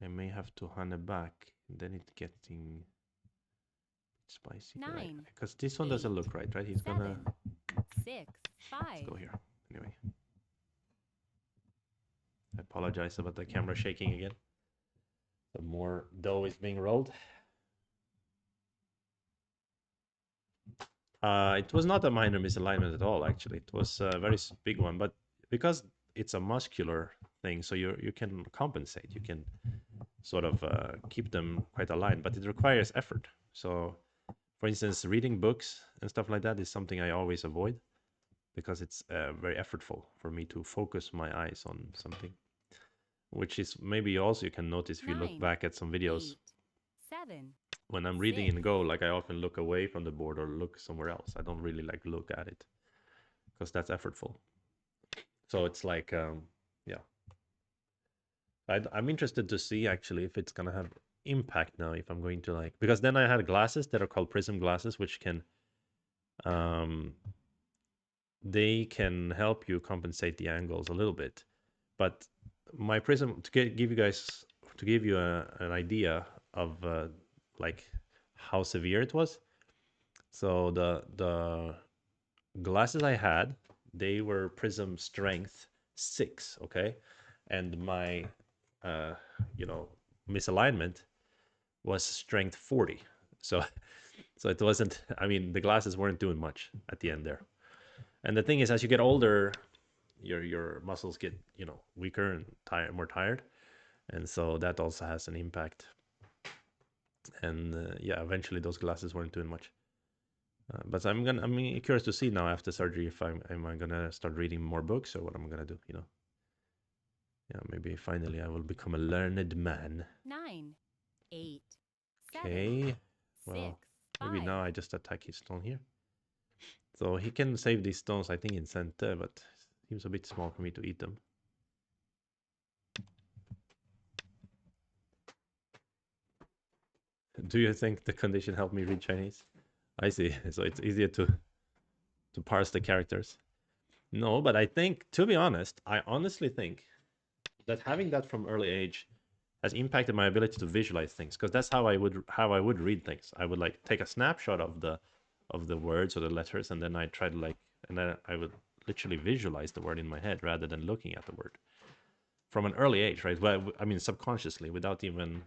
A: I may have to Hane back, and then it's getting spicy. Because this one doesn't look right? He's gonna
B: 6, 5.
A: Let's go here. Anyway. I apologize about the camera shaking again. The more dough is being rolled. It was not a minor misalignment at all, actually. It was a very big one, but because it's a muscular thing, so you can compensate. You can sort of keep them quite aligned, but it requires effort. So, for instance, reading books and stuff like that is something I always avoid because it's very effortful for me to focus my eyes on something, which is maybe also you can notice if you look back at some videos.
B: 7.
A: When I'm reading in Go, like I often look away from the board or look somewhere else. I don't really like look at it because that's effortful. So it's like, yeah. I'm interested to see actually if it's gonna have impact now. If I'm going to like, because then I had glasses that are called prism glasses, which can, they can help you compensate the angles a little bit. But my prism give you an idea of like how severe it was. So the glasses I had, they were prism strength 6, okay, and my misalignment was strength 40. So so it wasn't, I mean, the glasses weren't doing much at the end there. And the thing is, as you get older, your muscles get, weaker and more tired. And so that also has an impact. And yeah, eventually those glasses weren't doing much. But I'm curious to see now after surgery if am I gonna start reading more books or what I'm gonna do. Yeah, maybe finally I will become a learned man.
B: 9, 8, 7,
A: Okay.
B: 6,
A: Well, maybe
B: 5.
A: now I just attack his stone here. So he can save these stones, I think, in center, but it seems a bit small for me to eat them. Do you think the condition helped me read Chinese? I see. So it's easier to parse the characters. No, but I think, to be honest, I honestly think that having that from early age has impacted my ability to visualize things, because that's how I would read things. I would like take a snapshot of the words or the letters, and then I try to and then I would literally visualize the word in my head rather than looking at the word from an early age, right? Well, I mean, subconsciously, without even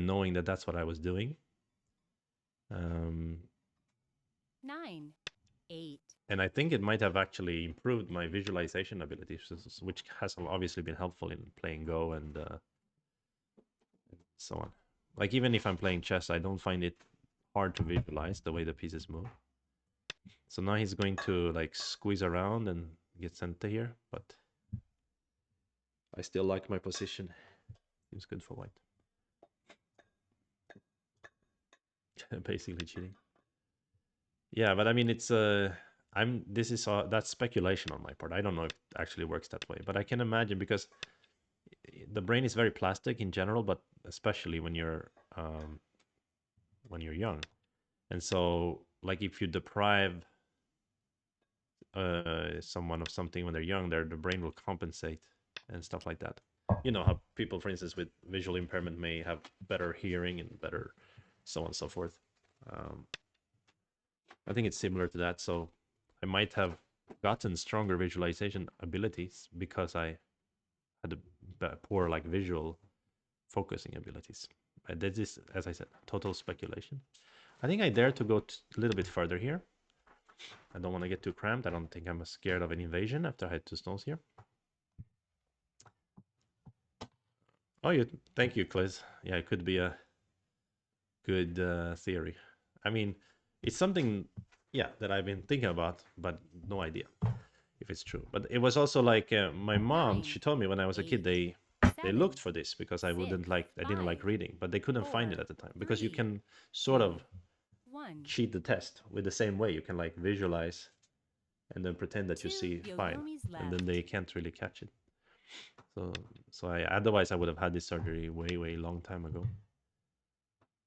A: knowing that that's what I was doing. Um,
B: 9, 8,
A: and I think it might have actually improved my visualization abilities, which has obviously been helpful in playing Go and so on. Like even if I'm playing chess, I don't find it hard to visualize the way the pieces move. So now he's going to like squeeze around and get center here, but I still like my position. Seems good for white. Basically cheating. Yeah, but I mean it's this is that's speculation on my part. I don't know if it actually works that way, but I can imagine, because the brain is very plastic in general, but especially when you're young. And so like if you deprive someone of something when they're young, the brain will compensate and stuff like that. You know how people, for instance, with visual impairment may have better hearing and better so on and so forth. Um, I think it's similar to that. So I might have gotten stronger visualization abilities because I had a poor like visual focusing abilities. That is, as I said, total speculation. I think I dare to go a little bit further here. I don't want to get too cramped. I don't think I'm scared of an invasion after I had 2 stones here. Oh, thank you, Cliz. Yeah, it could be a good theory. I mean, it's something, yeah, that I've been thinking about, but no idea if it's true. But it was also like my mom.
B: 9,
A: She told me when I was a kid
B: 8,
A: they
B: 7,
A: looked for this because I
B: 6,
A: didn't like
B: 5,
A: reading, but they couldn't find it
B: 4,
A: at the time, because you
B: 3,
A: can sort
B: 2,
A: of
B: 1.
A: cheat the test with the same way. You can like visualize and then pretend that
B: 2
A: you see fine,
B: yo-yomis
A: and then
B: left.
A: they can't really catch it. So I otherwise I would have had this surgery way long time ago.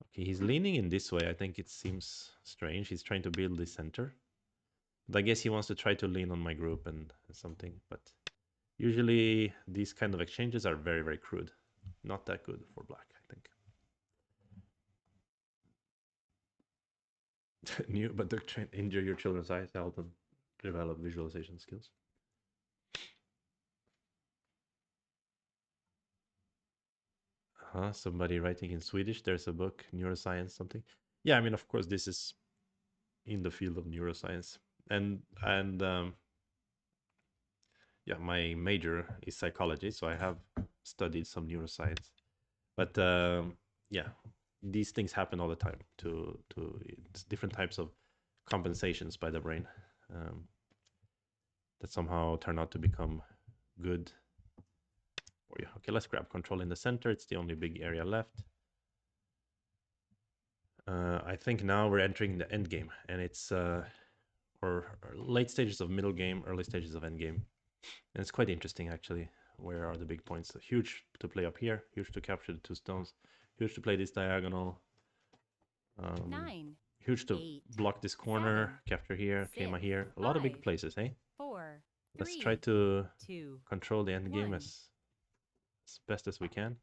A: Okay, he's leaning in this way. I think it seems strange. He's trying to build the center. But I guess he wants to try to lean on my group and something. But usually these kind of exchanges are very crude. Not that good for black, I think. New, but injure your children's eyes, help them develop visualization skills. Somebody writing in Swedish. There's a book, neuroscience something. Yeah, I mean, of course, this is in the field of neuroscience, and yeah, my major is psychology, so I have studied some neuroscience. But yeah, these things happen all the time to different types of compensations by the brain that somehow turn out to become good for you. Okay, let's grab control in the center. It's the only big area left. I think now we're entering the end game, and it's or late stages of middle game, early stages of end game. And it's quite interesting, actually. Where are the big points? Huge to play up here, huge to capture the 2 stones, huge to play this diagonal,
B: 9,
A: huge to
B: 8,
A: block this corner,
B: 7,
A: capture here,
B: 6,
A: Kema here. A lot of big
B: 5,
A: places, eh?
B: 4,
A: Let's try
B: 3,
A: to
B: 2,
A: control the end game
B: 1.
A: as best as we can.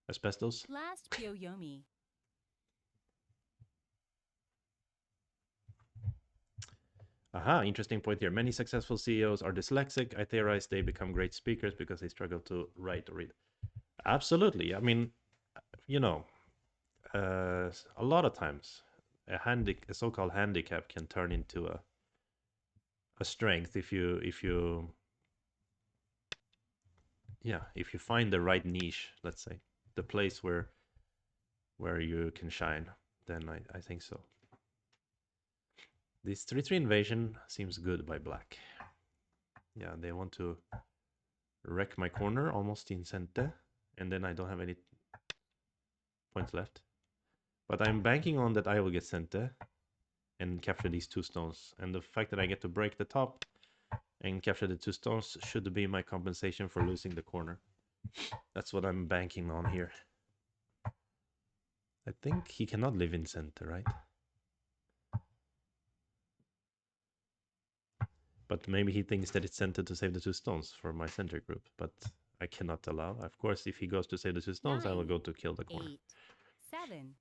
A: Asbestos.
B: Last yo-yomi.
A: Aha, interesting point here. Many successful CEOs are dyslexic. I theorize they become great speakers because they struggle to write or read. Absolutely. I mean, you know, a lot of times a so-called handicap can turn into a strength if you yeah, if you find the right niche, let's say, the place where you can shine, then I think so. This 3/3 invasion seems good by black. Yeah, they want to wreck my corner almost in center, and then I don't have any points left. But I'm banking on that I will get center and capture these 2 stones. And the fact that I get to break the top and capture the 2 stones should be my compensation for losing the corner. That's what I'm banking on here. I think he cannot live in center, right? But maybe he thinks that it's center to save the 2 stones for my center group. But I cannot allow. Of course, if he goes to save the 2 stones, I will go to kill the corner.
B: 8, 7,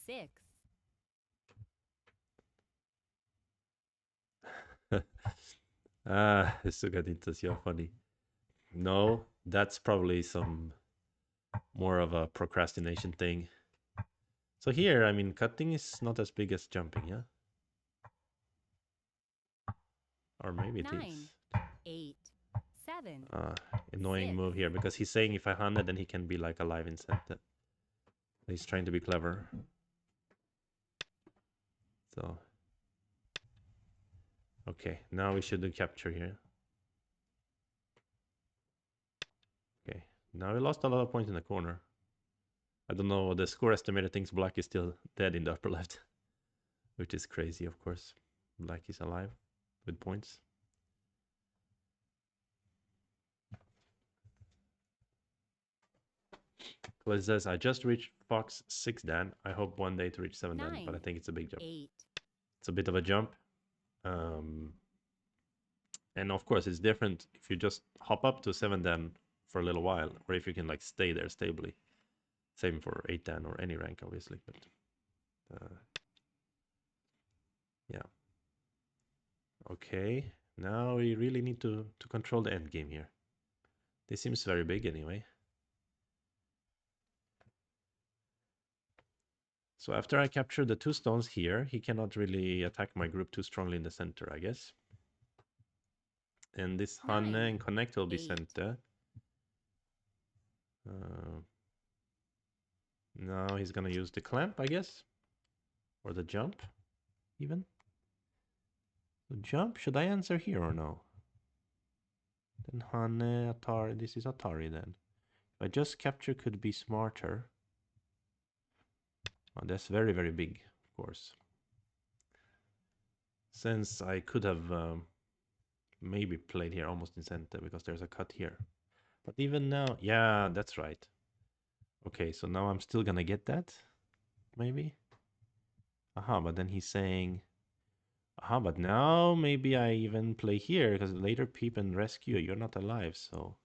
B: 6.
A: Sugaditas, you're funny. No, that's probably some more of a procrastination thing. So here, I mean, cutting is not as big as jumping, yeah? Or maybe it
B: 9,
A: is.
B: 8, 7.
A: Annoying
B: 6.
A: move here, because he's saying if I hunt it, then he can be like alive in center. He's trying to be clever. So. Okay, now we should do capture here. Okay, now we lost a lot of points in the corner. I don't know, the score estimator thinks black is still dead in the upper left. Which is crazy, of course. Black is alive with points. Well, it says, I just reached Fox 6 Dan. I hope one day to reach 7 Dan, but I think it's a big jump.
B: 8.
A: It's a bit of a jump. And of course, it's different if you just hop up to 7 Dan for a little while, or if you can like stay there stably. Same for 8 Dan or any rank, obviously. But yeah. Okay, now we really need to control the end game here. This seems very big anyway. So after I capture the 2 stones here, he cannot really attack my group too strongly in the center, I guess. And this Hanne and Connect will be
B: 8.
A: center. Now he's gonna use the clamp, I guess. Or the jump, even. The jump, should I answer here or no? Then Hanne, Atari, this is Atari then. If I just capture could be smarter. Oh, that's very, very big, of course. Since I could have maybe played here almost in center because there's a cut here. But even now, yeah, that's right. Okay, so now I'm still gonna get that, maybe? Aha, but then he's saying, aha, but now maybe I even play here because later peep and rescue, you're not alive, so.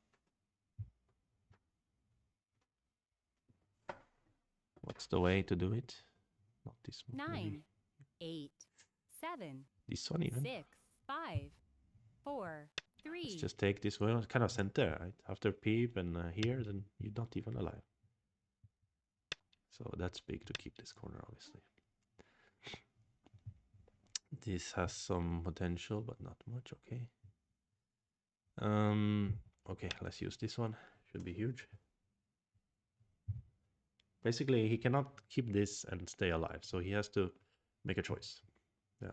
A: What's the way to do it? Not this one.
B: 9, 8, 7.
A: This one even.
B: 6, 5, 4, 3.
A: Let's just take this one, kind of center, right? After peep and here, then you're not even alive. So that's big to keep this corner, obviously. This has some potential, but not much, okay. Okay, let's use this one. Should be huge. Basically, he cannot keep this and stay alive, so he has to make a choice. Yeah.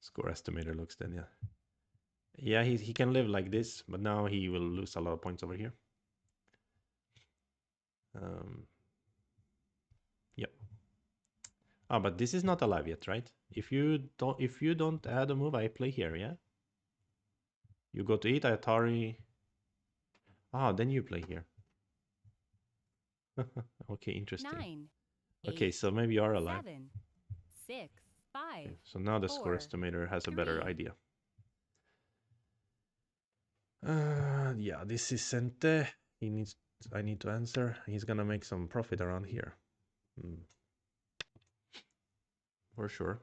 A: Score estimator looks then, yeah. Yeah, he can live like this, but now he will lose a lot of points over here. Yep. Ah, but this is not alive yet, right? If you don't add a move, I play here, yeah? You go to eat Atari. Ah, then you play here. Okay, interesting.
B: 9,
A: okay,
B: 8,
A: so maybe you are alive.
B: 7, 6, 5.
A: Okay, so now the
B: 4,
A: score estimator has a better
B: 3.
A: idea. Yeah, this is Sente. I need to answer. He's gonna make some profit around here. For sure.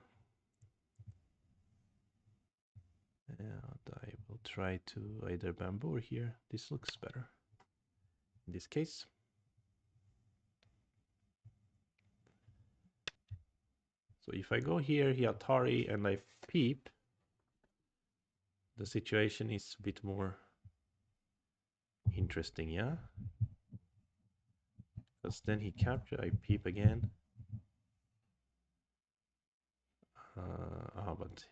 A: try to either bamboo or here. This looks better in this case. So if I go here, Atari, and I peep, the situation is a bit more interesting, yeah? Because then he capture, I peep again. But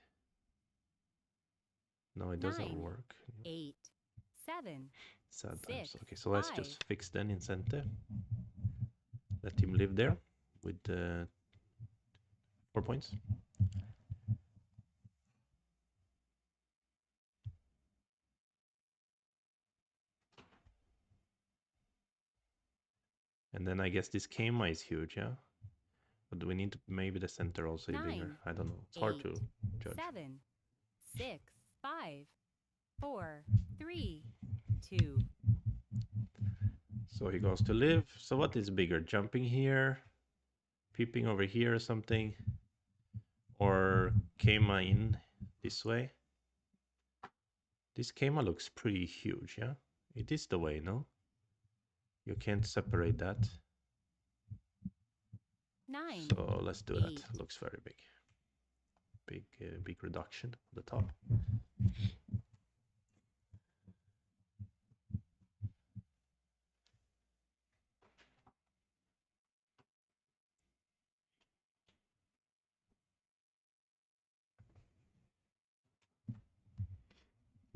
A: no, it doesn't
B: 9,
A: work.
B: 8, 7,
A: Sad
B: 6,
A: times. Okay, so let's
B: 5.
A: just fix then in center. Let him live there with 4 points. And then I guess this Kema is huge, yeah? But do we need to, maybe the center also is bigger?
B: 9,
A: I don't know. It's hard
B: 8,
A: to judge.
B: 7, 6, 5, 4, 3, 2.
A: So he goes to live. So what is bigger? Jumping here, peeping over here or something? Or Kema in this way? This Kema looks pretty huge, yeah? It is the way, no? You can't separate that.
B: 9.
A: So let's do
B: 8.
A: that. Looks very big. Big reduction at the top.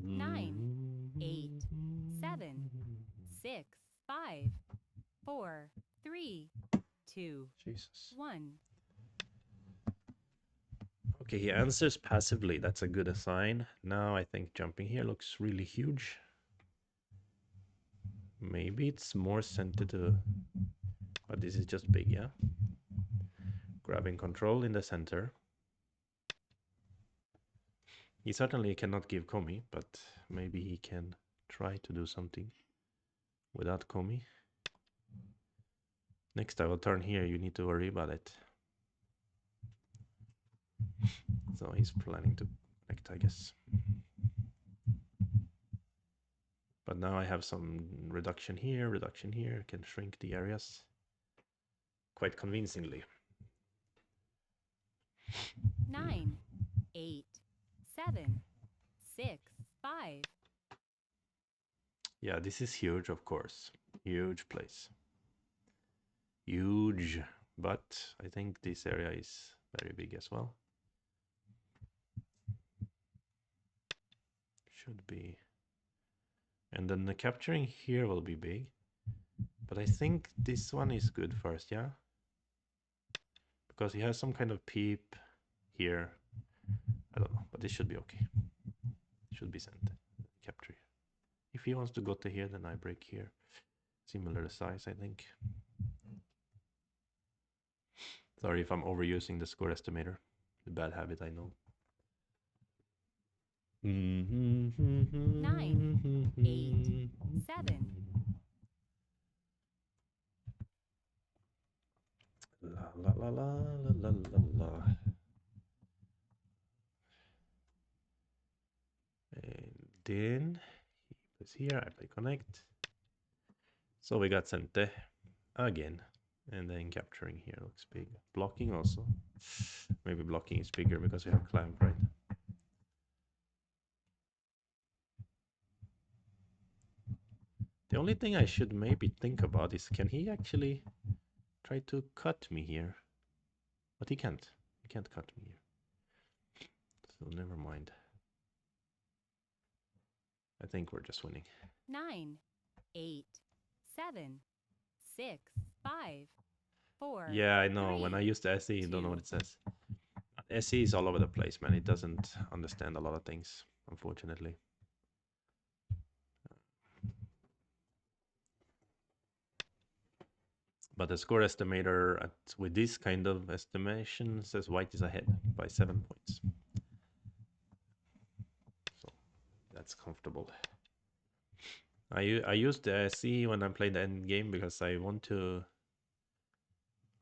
B: Nine, 8, 7, 6, 5, 4, 3, 2,
A: Jesus.
B: 1.
A: Okay, he answers passively. That's a good sign. Now I think jumping here looks really huge. Maybe it's more sensitive, but this is just big, yeah? Grabbing control in the center. He certainly cannot give Komi, but maybe he can try to do something without Komi. Next I will turn here, you need to worry about it. So he's planning to connect, I guess. But now I have some reduction here, can shrink the areas quite convincingly.
B: 9, 8, 7, 6, 5.
A: Yeah, this is huge, of course. Huge place. Huge. But I think this area is very big as well. Should be. And then the capturing here will be big. But I think this one is good first, yeah? Because he has some kind of peep here. I don't know, but this should be okay. Should be sent. Capture. If he wants to go to here, then I break here. Similar size, I think. Sorry if I'm overusing the score estimator. The bad habit, I know.
B: 9, 8, 7.
A: La la la la la la la. And then he plays here, I play connect. So we got Sente again. And then capturing here looks big. Blocking also. Maybe blocking is bigger because we have clamp, right? The only thing I should maybe think about is, can he actually try to cut me here? But he can't. He can't cut me here. So never mind. I think we're just winning.
B: 9, 8, 7, 6, 5, 4.
A: Yeah, I know.
B: 3,
A: when I use the SE, you don't know
B: 2.
A: what it says. SE is all over the place, man. It doesn't understand a lot of things, unfortunately. But the score estimator with this kind of estimation says white is ahead by 7 points. So that's comfortable. I use the SE when I play the Endgame because I want to...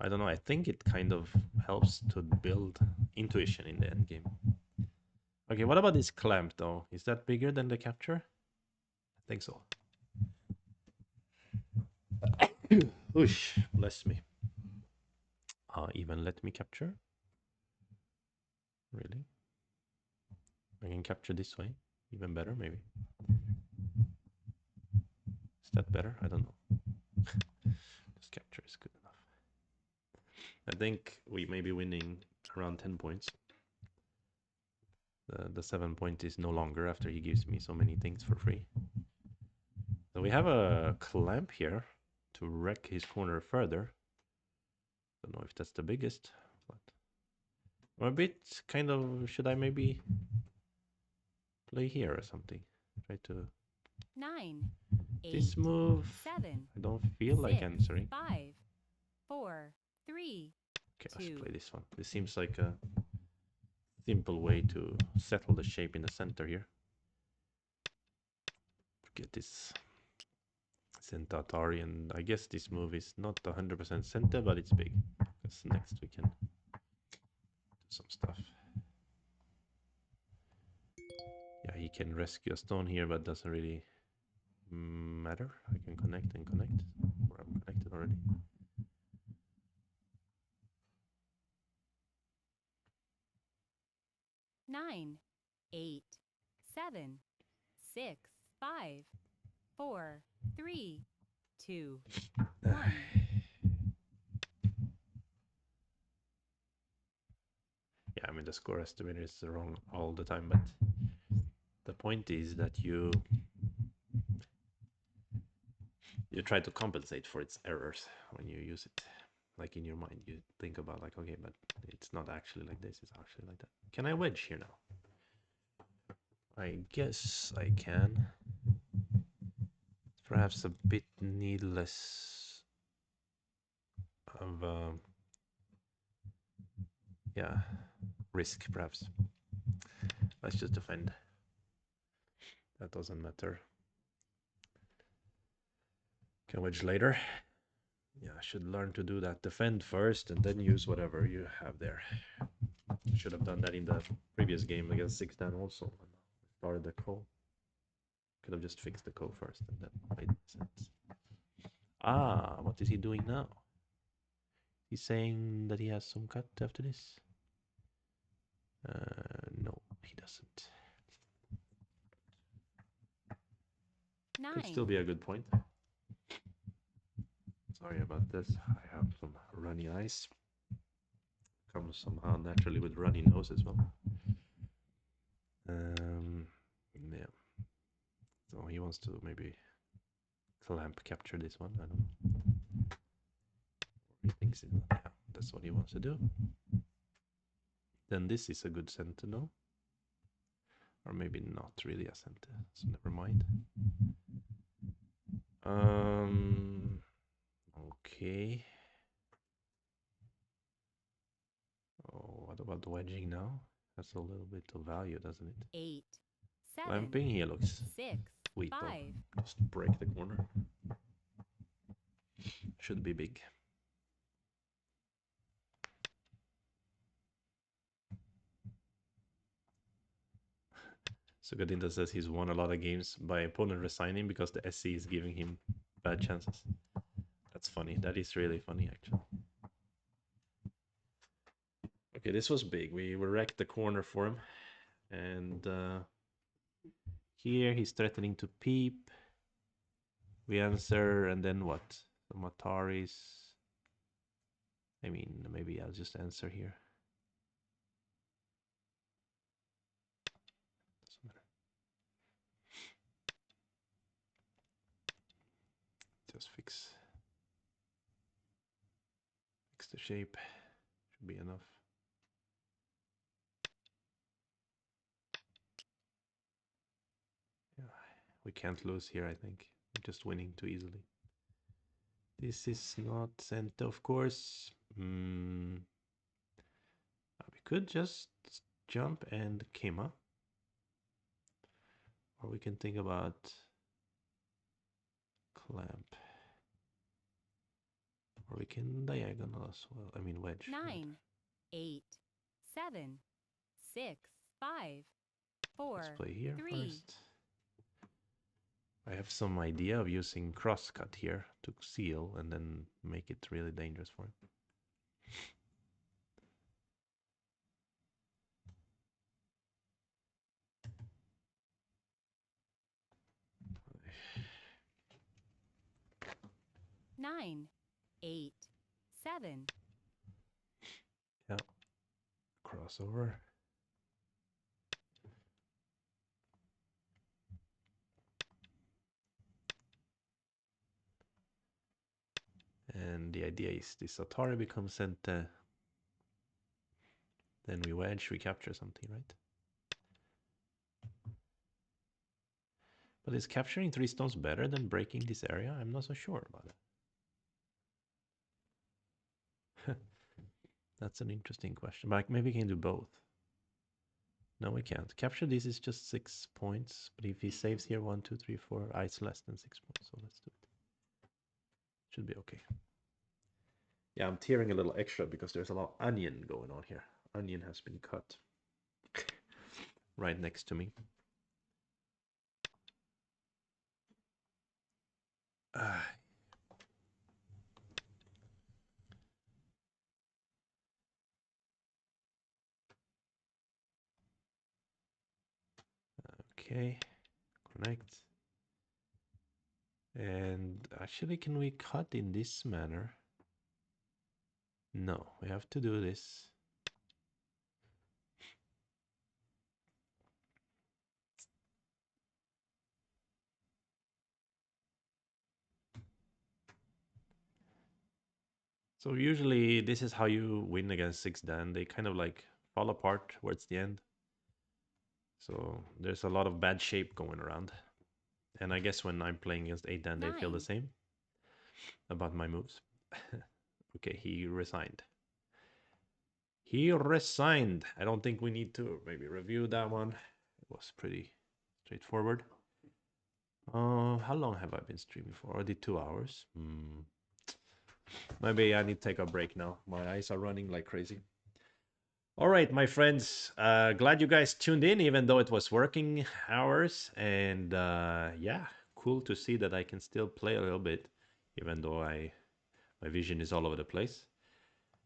A: I don't know, I think it kind of helps to build intuition in the Endgame. Okay, what about this clamp though? Is that bigger than the capture? I think so. Whoosh, bless me. Even let me capture? Really? I can capture this way. Even better, maybe. Is that better? I don't know. This capture is good enough. I think we may be winning around 10 points. The 7 point is no longer after he gives me so many things for free. So we have a clamp here to wreck his corner further. Don't know if that's the biggest, but I'm a bit kind of, should I maybe play here or something? Try to
B: 9, 8,
A: this move.
B: 7,
A: I don't feel
B: 6,
A: like answering.
B: 5, 4, 3,
A: Okay, let's
B: 2.
A: play this one. This seems like a simple way to settle the shape in the center here. Get this Centauri, and I guess this move is not 100% center, but it's big. Because next we can do some stuff. Yeah, he can rescue a stone here, but doesn't really matter. I can connect and connect, or I'm connected already.
B: Nine, 8, 7, 6, 5, 4, 3, 2, 1.
A: Yeah, I mean the score estimator is wrong all the time, but the point is that you try to compensate for its errors when you use it. Like in your mind, you think about like, okay, but it's not actually like this, it's actually like that. Can I wedge here now? I guess I can. Perhaps a bit needless of yeah, risk perhaps. Let's just defend. That doesn't matter. Can wedge later. Yeah, I should learn to do that. Defend first and then use whatever you have there. I should have done that in the previous game against 6-Dan also. Started the co. Could have just fixed the co first and then made sense. Ah, what is he doing now? He's saying that he has some cut after this. No, he doesn't.
B: 9.
A: Could still be a good point. Sorry about this. I have some runny eyes. Comes somehow naturally with runny nose as well. Yeah. So he wants to maybe clamp capture this one. I don't know. He thinks it. Yeah, that's what he wants to do. Then this is a good sentinel. Or maybe not really a sentinel. So never mind. Okay. Oh, what about the wedging now? That's a little bit of value, doesn't it?
B: 8, 7,
A: Clamping here looks
B: 6,
A: sweet
B: 5.
A: though. Just break the corner. Should be big. Sugadinta says he's won a lot of games by opponent resigning because the SC is giving him bad chances. That's funny. That is really funny, actually. Okay, this was big. We wrecked the corner for him. And here he's threatening to peep. We answer, and then what? The Mataris. I mean, maybe I'll just answer here. Doesn't matter. Just fix the shape. Should be enough. Yeah, we can't lose here, I think. We're just winning too easily. This is not center, of course. We could just jump and Kima. Or we can think about clamp. Or we can diagonal as well. I mean wedge.
B: 9, 8, 7, 6, 5,
A: Let's
B: 4,
A: play here
B: 3.
A: first. I have some idea of using crosscut here to seal and then make it really dangerous for him.
B: 9, 8, 7.
A: Yeah. Crossover. And the idea is this Atari becomes Sente. Then we wedge, we capture something, right? But is capturing 3 stones better than breaking this area? I'm not so sure about it. That's an interesting question. But maybe we can do both. No, we can't. Capture this is just 6 points. But if he saves here, 1, 2, 3, 4, it's less than 6 points. So let's do it. Should be okay. Yeah, I'm tearing a little extra because there's a lot of onion going on here. Onion has been cut right next to me. Okay, connect. And actually, can we cut in this manner? No, we have to do this. So usually this is how you win against 6 Dan. They kind of like fall apart towards the end. So there's a lot of bad shape going around. And I guess when I'm playing against 8 Dan, they feel the
B: 9.
A: same about my moves. Okay, he resigned. He resigned. I don't think we need to maybe review that one. It was pretty straightforward. How long have I been streaming for? Already 2 hours. Maybe I need to take a break now. My eyes are running like crazy. All right, my friends. Glad you guys tuned in, even though it was working hours. And yeah, cool to see that I can still play a little bit, even though my vision is all over the place.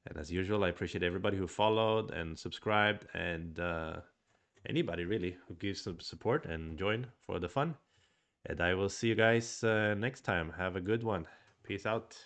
A: And as usual, I appreciate everybody who followed and subscribed, and anybody really who gives some support and join for the fun. And I will see you guys next time. Have a good one. Peace out.